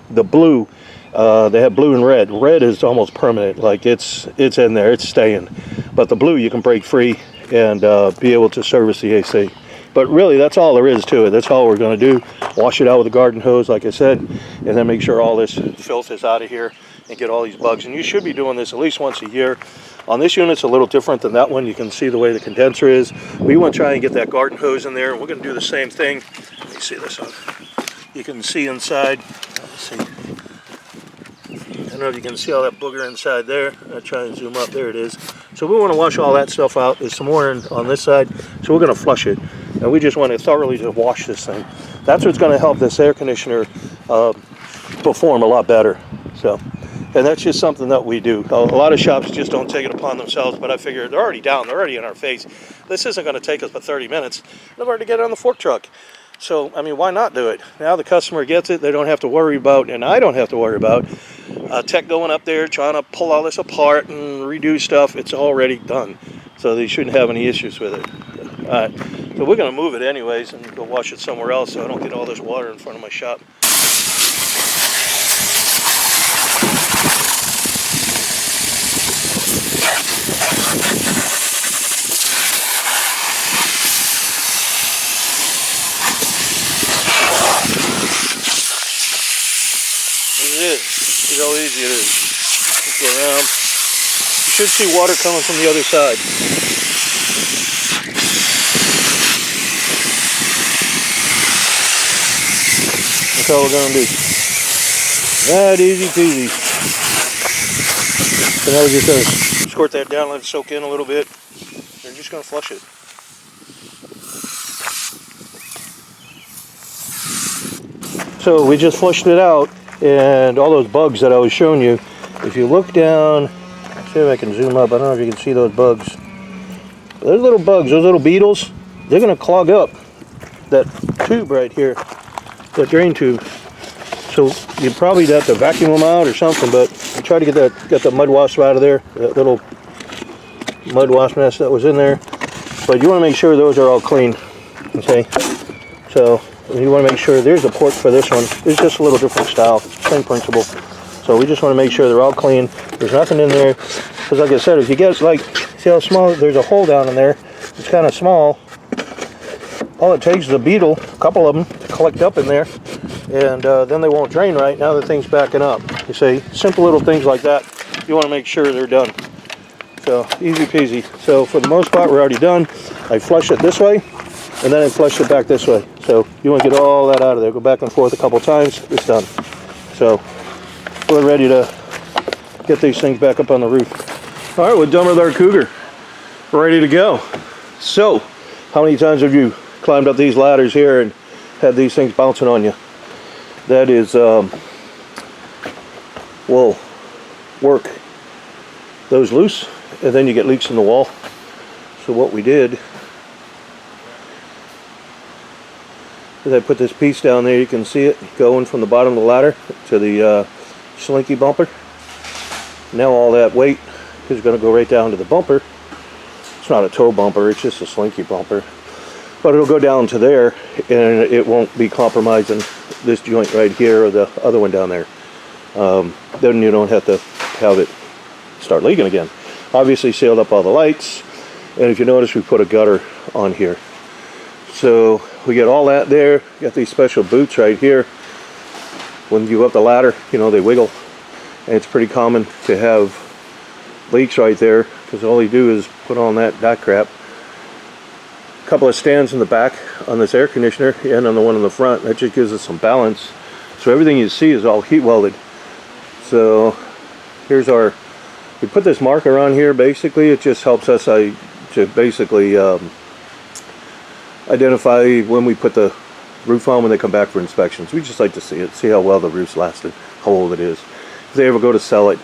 Speaker 1: the blue, they have blue and red. Red is almost permanent, like it's in there, it's staying. But the blue you can break free and be able to service the AC. But really, that's all there is to it. That's all we're going to do. Wash it out with a garden hose, like I said, and then make sure all this filth is out of here and get all these bugs. And you should be doing this at least once a year. On this unit, it's a little different than that one. You can see the way the condenser is. We want to try and get that garden hose in there. We're going to do the same thing. Let me see this on. You can see inside. Let's see. I don't know if you can see all that booger inside there. I'll try and zoom up. There it is. So we want to wash all that stuff out. There's some more on this side. So we're going to flush it. And we just want to thoroughly just wash this thing. That's what's going to help this air conditioner perform a lot better. So. And that's just something that we do. A lot of shops just don't take it upon themselves, but I figure they're already down, they're already in our face. This isn't going to take us but 30 minutes. They've already get it on the fork truck. So, I mean, why not do it? Now the customer gets it, they don't have to worry about, and I don't have to worry about, tech going up there trying to pull all this apart and redo stuff. It's already done. So they shouldn't have any issues with it. All right, so we're going to move it anyways and go wash it somewhere else so I don't get all this water in front of my shop. Look how easy it is. Let's go around. You should see water coming from the other side. That's all we're going to do. That easy peasy. So now we just going to squirt that down, let it soak in a little bit. We're just going to flush it. So we just flushed it out. And all those bugs that I was showing you, if you look down, see if I can zoom up, I don't know if you can see those bugs. But those little bugs, those little beetles, they're going to clog up that tube right here, that drain tube. So you probably have to vacuum them out or something, but try to get the mud wasp out of there, that little mud wasp nest that was in there. But you want to make sure those are all clean, okay? So you want to make sure there's a port for this one. It's just a little different style, same principle. So we just want to make sure they're all clean. There's nothing in there. Because like I said, if you get like, see how small, there's a hole down in there. It's kind of small. all it takes is a beetle, a couple of them, to collect up in there, and then they won't drain right. Now the thing's backing up. You see, simple little things like that, you want to make sure they're done. So easy peasy. So for the most part, we're already done. I flush it this way, and then I flush it back this way. So you want to get all that out of there. Go back and forth a couple times. It's done. So we're ready to get these things back up on the roof. All right, we're done with our Cougar. We're ready to go. So how many times have you climbed up these ladders here and had these things bouncing on you? That is will work those loose, and then you get leaks in the wall. So what we did is I put this piece down there. You can see it going from the bottom of the ladder to the slinky bumper. Now all that weight is going to go right down to the bumper. It's not a toe bumper, it's just a slinky bumper, but it'll go down to there, and it won't be compromising this joint right here or the other one down there. Then you don't have to have it start leaking again. Obviously sealed up all the lights, and if you notice, we put a gutter on here. So we get all that there. Got these special boots right here. When you go up the ladder, you know, they wiggle, and it's pretty common to have leaks right there, because all you do is put on that crap. A couple of stands in the back on this air conditioner and on the one in the front. That just gives us some balance. So everything you see is all heat welded. So here's our, we put this marker on here. Basically it just helps us to basically identify when we put the roof on when they come back for inspections. We just like to see it, see how well the roof's lasted, how old it is. If they ever go to sell it,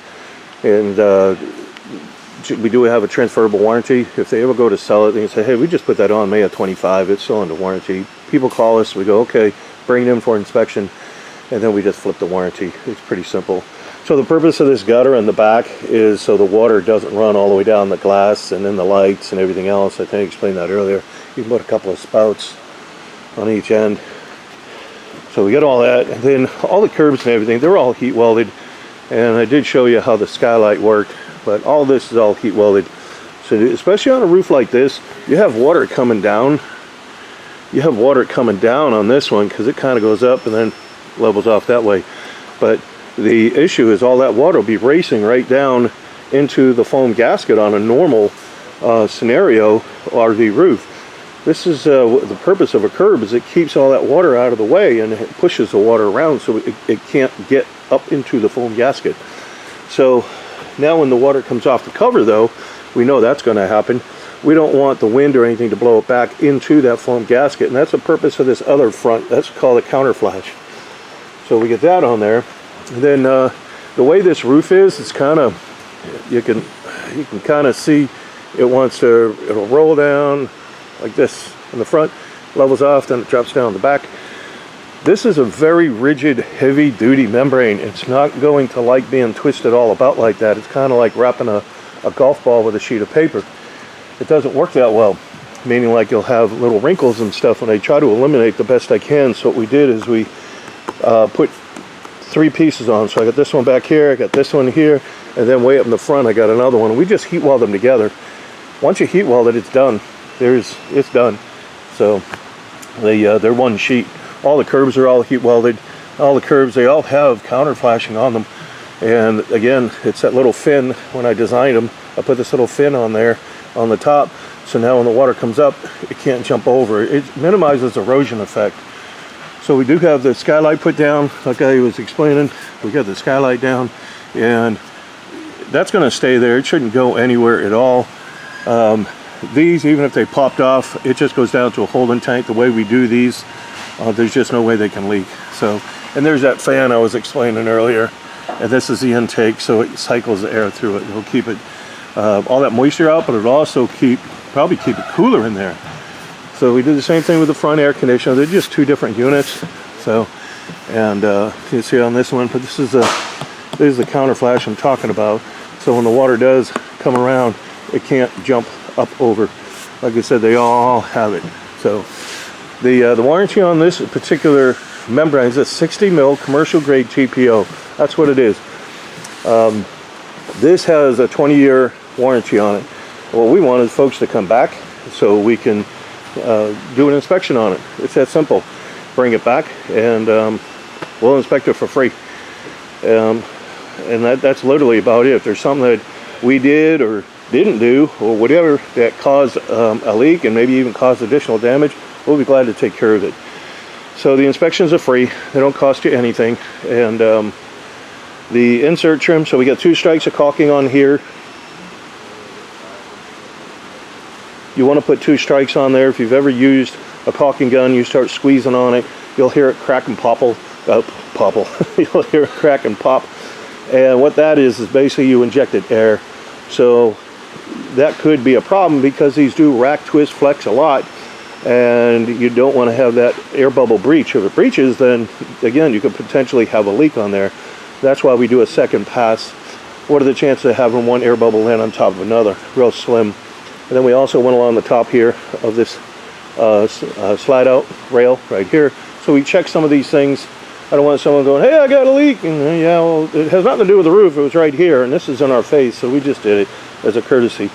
Speaker 1: and we do have a transferable warranty. If they ever go to sell it, they can say, hey, we just put that on May of 25, it's still under warranty. People call us, we go, okay, bring it in for inspection, and then we just flip the warranty. It's pretty simple. So the purpose of this gutter in the back is so the water doesn't run all the way down the glass and then the lights and everything else. I think I explained that earlier. You can put a couple of spouts on each end. So we got all that, and then all the curbs and everything, they're all heat welded. And I did show you how the skylight worked, but all this is all heat welded. So especially on a roof like this, you have water coming down. You have water coming down on this one because it kind of goes up and then levels off that way. But the issue is all that water will be racing right down into the foam gasket on a normal scenario RV roof. This is the purpose of a curb, is it keeps all that water out of the way and it pushes the water around so it can't get up into the foam gasket. So now when the water comes off the cover though, we know that's going to happen. We don't want the wind or anything to blow it back into that foam gasket, and that's the purpose of this other front. That's called a counter flash. So we get that on there. And then the way this roof is, it's kind of, you can kind of see it wants to, it'll roll down like this in the front, levels off, then it drops down the back. This is a very rigid, heavy duty membrane. It's not going to like being twisted all about like that. It's kind of like wrapping a golf ball with a sheet of paper. It doesn't work that well, meaning like you'll have little wrinkles and stuff, and I try to eliminate the best I can. So what we did is we put 3 pieces on. So I got this one back here, I got this one here, and then way up in the front I got another one. We just heat weld them together. Once you heat weld it, it's done. It's done. So they're one sheet. All the curbs are all heat welded. All the curbs, they all have counter flashing on them. And again, it's that little fin. When I designed them, I put this little fin on there on the top, so now when the water comes up, it can't jump over. It minimizes erosion effect. So we do have the skylight put down, like I was explaining. We got the skylight down, and that's going to stay there. It shouldn't go anywhere at all. These, even if they popped off, it just goes down to a holding tank. The way we do these, there's just no way they can leak. So, and there's that fan I was explaining earlier, and this is the intake, so it cycles the air through it. It'll keep it all that moisture out, but it'll also probably keep it cooler in there. So we did the same thing with the front air conditioner. They're just 2 different units. So, and you see on this one, but this is the counter flash I'm talking about. So when the water does come around, it can't jump up over. Like I said, they all have it. So the warranty on this particular membrane is a 60 mil commercial grade TPO. That's what it is. This has a 20-year warranty on it. What we want is folks to come back so we can do an inspection on it. It's that simple. Bring it back and we'll inspect it for free. And that's literally about it. If there's something that we did or didn't do or whatever that caused a leak and maybe even caused additional damage, we'll be glad to take care of it. So the inspections are free. They don't cost you anything. And the insert trim, so we got 2 strikes of caulking on here. You want to put 2 strikes on there. If you've ever used a caulking gun, you start squeezing on it, you'll hear it crack and popple. You'll hear it crack and pop. And what that is basically you injected air. So that could be a problem because these do rack, twist, flex a lot, and you don't want to have that air bubble breach. If it breaches, then again you could potentially have a leak on there. That's why we do a second pass. What are the chances of having one air bubble land on top of another? Real slim. And then we also went along the top here of this slide out rail right here. So we check some of these things. I don't want someone going, hey, I got a leak. And yeah, well, it has nothing to do with the roof. It was right here, and this is in our face, so we just did it as a courtesy.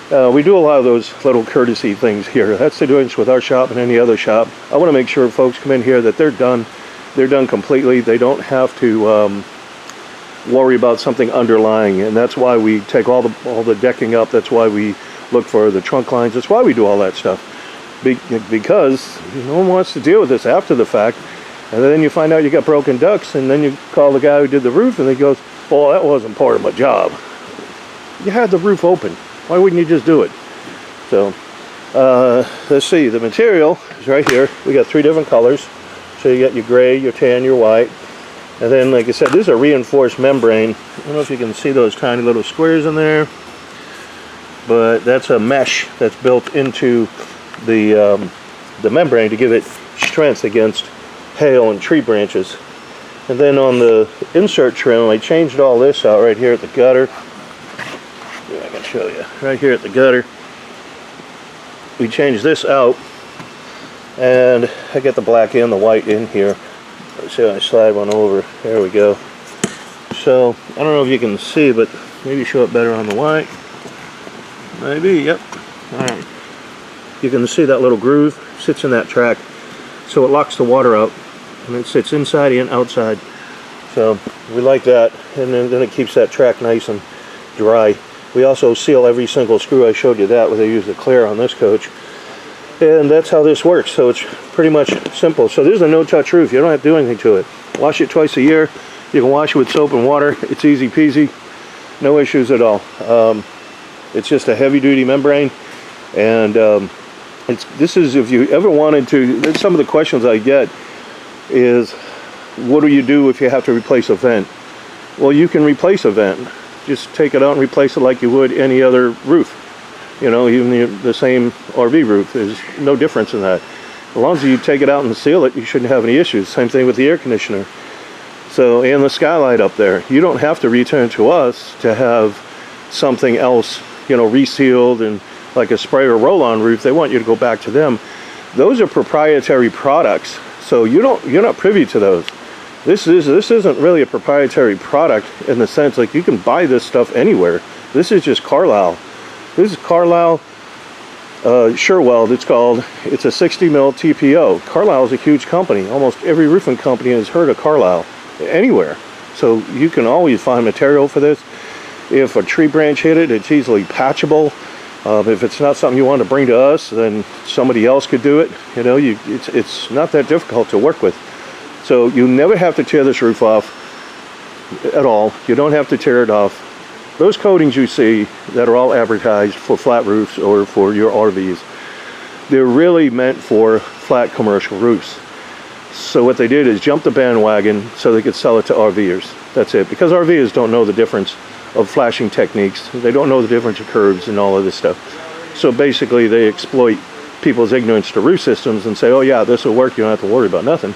Speaker 1: We do a lot of those little courtesy things here. That's the difference with our shop and any other shop. I want to make sure folks come in here that they're done. They're done completely. They don't have to worry about something underlying, and that's why we take all the decking up. That's why we look for the trunk lines. That's why we do all that stuff, because no one wants to deal with this after the fact, and then you find out you got broken ducts, and then you call the guy who did the roof, and he goes, well, that wasn't part of my job. You had the roof open. Why wouldn't you just do it? So let's see, the material is right here. We got 3 different colors. So you got your gray, your tan, your white. And then, like I said, this is a reinforced membrane. I don't know if you can see those tiny little squares in there, but that's a mesh that's built into the membrane to give it strength against hail and tree branches. And then on the insert trim, I changed all this out right here at the gutter. Yeah, I can show you. Right here at the gutter, we changed this out, and I got the black and the white in here. Let's see if I slide one over. There we go. So I don't know if you can see, but maybe show it better on the white. Maybe, yep. All right. You can see that little groove sits in that track, so it locks the water out, and it sits inside and outside. So we like that, and then it keeps that track nice and dry. We also seal every single screw. I showed you that where they use the clear on this coach. And that's how this works. So it's pretty much simple. So this is a no-touch roof. You don't have to do anything to it. Wash it twice a year. You can wash it with soap and water. It's easy peasy. No issues at all. It's just a heavy-duty membrane. And this is, if you ever wanted to, some of the questions I get is, what do you do if you have to replace a vent? Well, you can replace a vent. Just take it out and replace it like you would any other roof. You know, even the same RV roof. There's no difference in that. As long as you take it out and seal it, you shouldn't have any issues. Same thing with the air conditioner. So, and the skylight up there. You don't have to return to us to have something else, you know, resealed and like a spray or roll-on roof. They want you to go back to them. Those are proprietary products. So you're not privy to those. This isn't really a proprietary product in the sense like you can buy this stuff anywhere. This is just Carlisle. This is Carlisle Sherweld, it's called. It's a 60 Mil TPO. Carlisle is a huge company. Almost every roofing company has heard of Carlisle anywhere. So you can always find material for this. If a tree branch hit it, it's easily patchable. If it's not something you want to bring to us, then somebody else could do it. You know, it's not that difficult to work with. So you never have to tear this roof off at all. You don't have to tear it off. Those coatings you see that are all advertised for flat roofs or for your RVs, they're really meant for flat commercial roofs. So what they did is jump the bandwagon so they could sell it to RVers. That's it. Because RVers don't know the difference of flashing techniques. They don't know the difference of curves and all of this stuff. So basically they exploit people's ignorance to roof systems and say, oh yeah, this will work. You don't have to worry about nothing.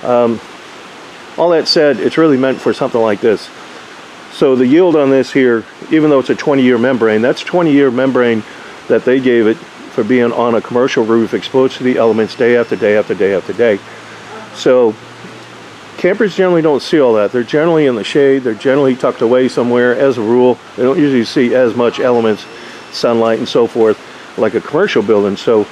Speaker 1: All that said, it's really meant for something like this. So the yield on this here, even though it's a 20-year membrane, that's 20-year membrane that they gave it for being on a commercial roof, exposed to the elements day after day after day after day. So campers generally don't see all that. They're generally in the shade. They're generally tucked away somewhere as a rule. They don't usually see as much elements, sunlight and so forth, like a commercial building. So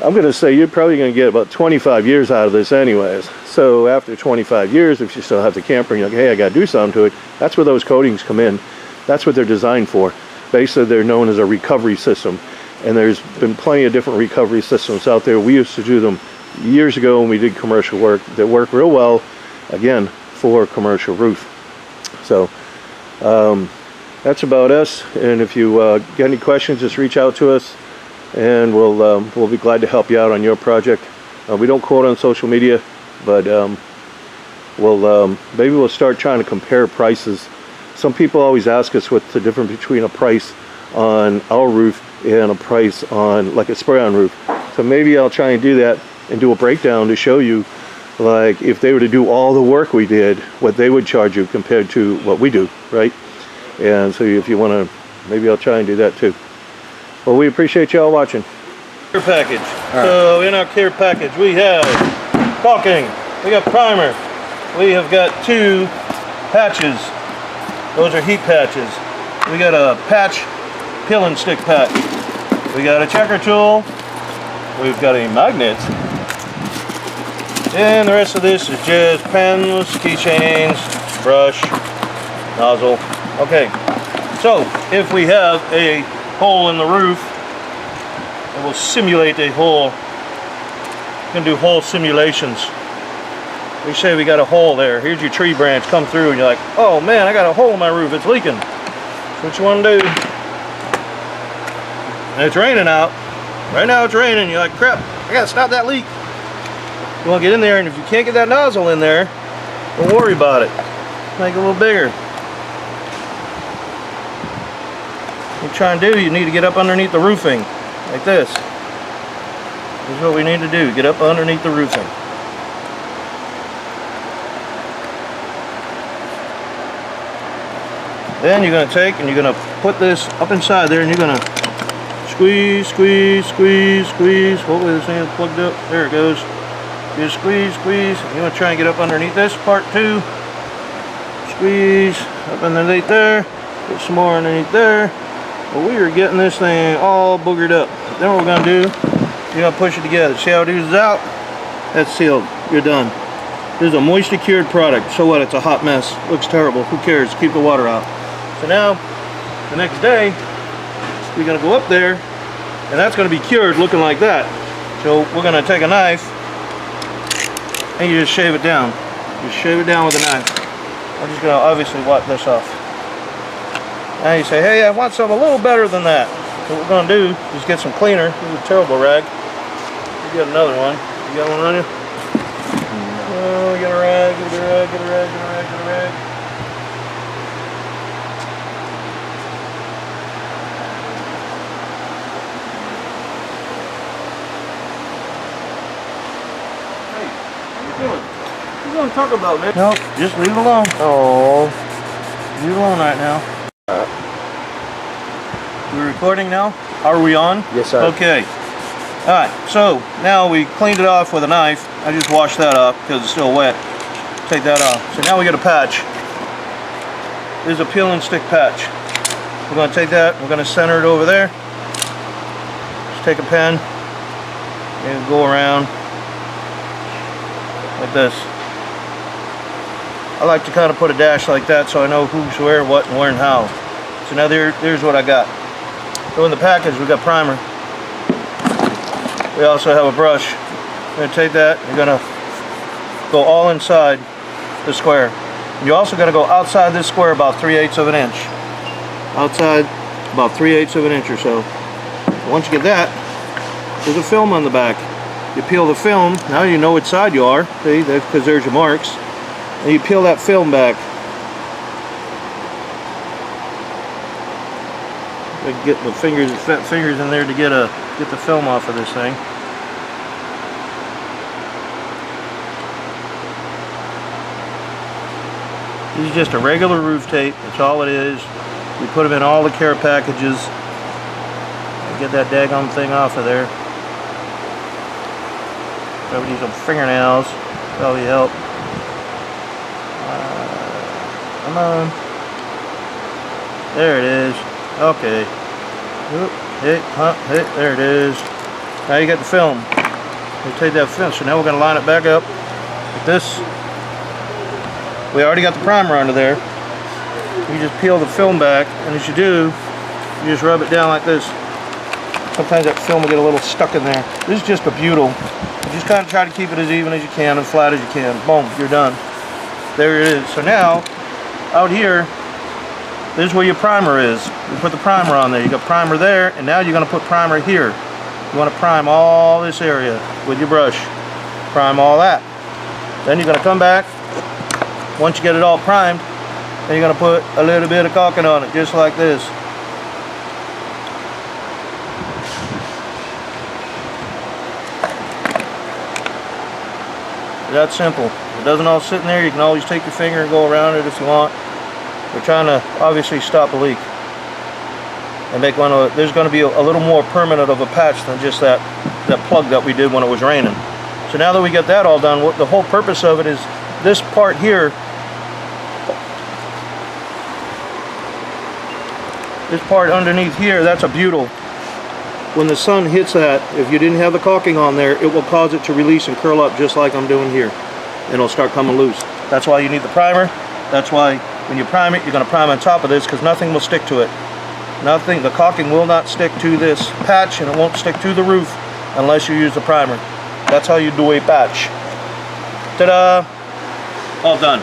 Speaker 1: I'm going to say you're probably going to get about 25 years out of this anyways. So after 25 years, if you still have the camper and you're like, hey, I got to do something to it, that's where those coatings come in. That's what they're designed for. Basically, they're known as a recovery system. And there's been plenty of different recovery systems out there. We used to do them years ago when we did commercial work that work real well, again, for commercial roof. So that's about us. And if you get any questions, just reach out to us, and we'll be glad to help you out on your project. We don't quote on social media, but maybe we'll start trying to compare prices. Some people always ask us what's the difference between a price on our roof and a price on like a spray-on roof. So maybe I'll try and do that and do a breakdown to show you, like, if they were to do all the work we did, what they would charge you compared to what we do, right? And so if you want to, maybe I'll try and do that too. Well, we appreciate y'all watching. Care package. Right. So in our care package we have caulking, we got primer, we have got 2 patches. Those are heat patches. We got a patch peel and stick patch. We got a checker tool. We've got a magnet. And the rest of this is just pens, keychains, brush, nozzle. Okay, so if we have a hole in the roof, it will simulate a hole. You can do hole simulations. We say we got a hole there. Here's your tree branch come through and you're like, oh man, I got a hole in my roof, it's leaking. So what you want to do, and it's raining out. Right now it's raining, you're like, crap, I gotta stop that leak. You want to get in there, and if you can't get that nozzle in there, don't worry about it. Make it a little bigger. What you try and do, you need to get up underneath the roofing, like this. This is what we need to do, get up underneath the roofing. Then you're going to take and you're going to put this up inside there, and you're going to squeeze, squeeze, squeeze, squeeze. Hopefully this thing is plugged up. There it goes. You squeeze, squeeze. You want to try and get up underneath this part too. Squeeze up underneath there. Put some more underneath there. Well, we are getting this thing all boogered up. Then what we're going to do, you're going to push it together. See how it oozes out? That's sealed. You're done. This is a moisture cured product. So what? It's a hot mess. Looks terrible. Who cares? Keep the water out. So now, the next day, we're going to go up there, and that's going to be cured looking like that. So we're going to take a knife, and you just shave it down. Just shave it down with a knife. I'm just going to obviously wipe this off. Now you say, hey, I want something a little better than that. So what we're going to do is get some cleaner. This is a terrible rag. You got another one. You got one on you? Oh, get a rag, get a rag, get a rag, get a rag, get a rag. What you gonna talk about, man? Nope, just leave it alone. Oh, leave it alone right now. We're recording now? Are we on?
Speaker 2: Yes, sir.
Speaker 1: Okay. Alright, so now we cleaned it off with a knife. I just washed that off because it's still wet. Take that off. So now we got a patch. This is a peel and stick patch. We're going to take that, we're going to center it over there. Just take a pen and go around like this. I like to kind of put a dash like that so I know who's where, what, and where, and how. So now there's what I got. So in the package we got primer. We also have a brush. You're going to take that, you're going to go all inside the square. And you also got to go outside this square about 3/8 of an inch. Outside about 3/8 of an inch or so. Once you get that, there's a film on the back. You peel the film, now you know which side you are, see, because there's your marks. And you peel that film back. Get the fingers, fat fingers in there to get the film off of this thing. This is just a regular roof tape. That's all it is. We put them in all the care packages. Get that daggone thing off of there. Probably need some fingernails. Probably help. Come on. There it is. Okay. Oop, hey, huh, hey, there it is. Now you got the film. We'll take that film. So now we're going to line it back up with this. We already got the primer under there. You just peel the film back, and as you do, you just rub it down like this. Sometimes that film will get a little stuck in there. This is just a butyl. You just kind of try to keep it as even as you can and flat as you can. Boom, you're done. There it is. So now, out here, this is where your primer is. You put the primer on there. You got primer there, and now you're going to put primer here. You want to prime all this area with your brush. Prime all that. Then you're going to come back. Once you get it all primed, then you're going to put a little bit of caulking on it, just like this. That's simple. If it doesn't all sit in there, you can always take your finger and go around it if you want. We're trying to obviously stop a leak and make one of, there's going to be a little more permanent of a patch than just that plug that we did when it was raining. So now that we get that all done, what the whole purpose of it is this part here, this part underneath here, that's a butyl. When the sun hits that, if you didn't have the caulking on there, it will cause it to release and curl up just like I'm doing here. And it'll start coming loose. That's why you need the primer. That's why when you prime it, you're going to prime on top of this, because nothing will stick to it. Nothing, the caulking will not stick to this patch, and it won't stick to the roof unless you use the primer. That's how you do a patch. Ta-da! All done.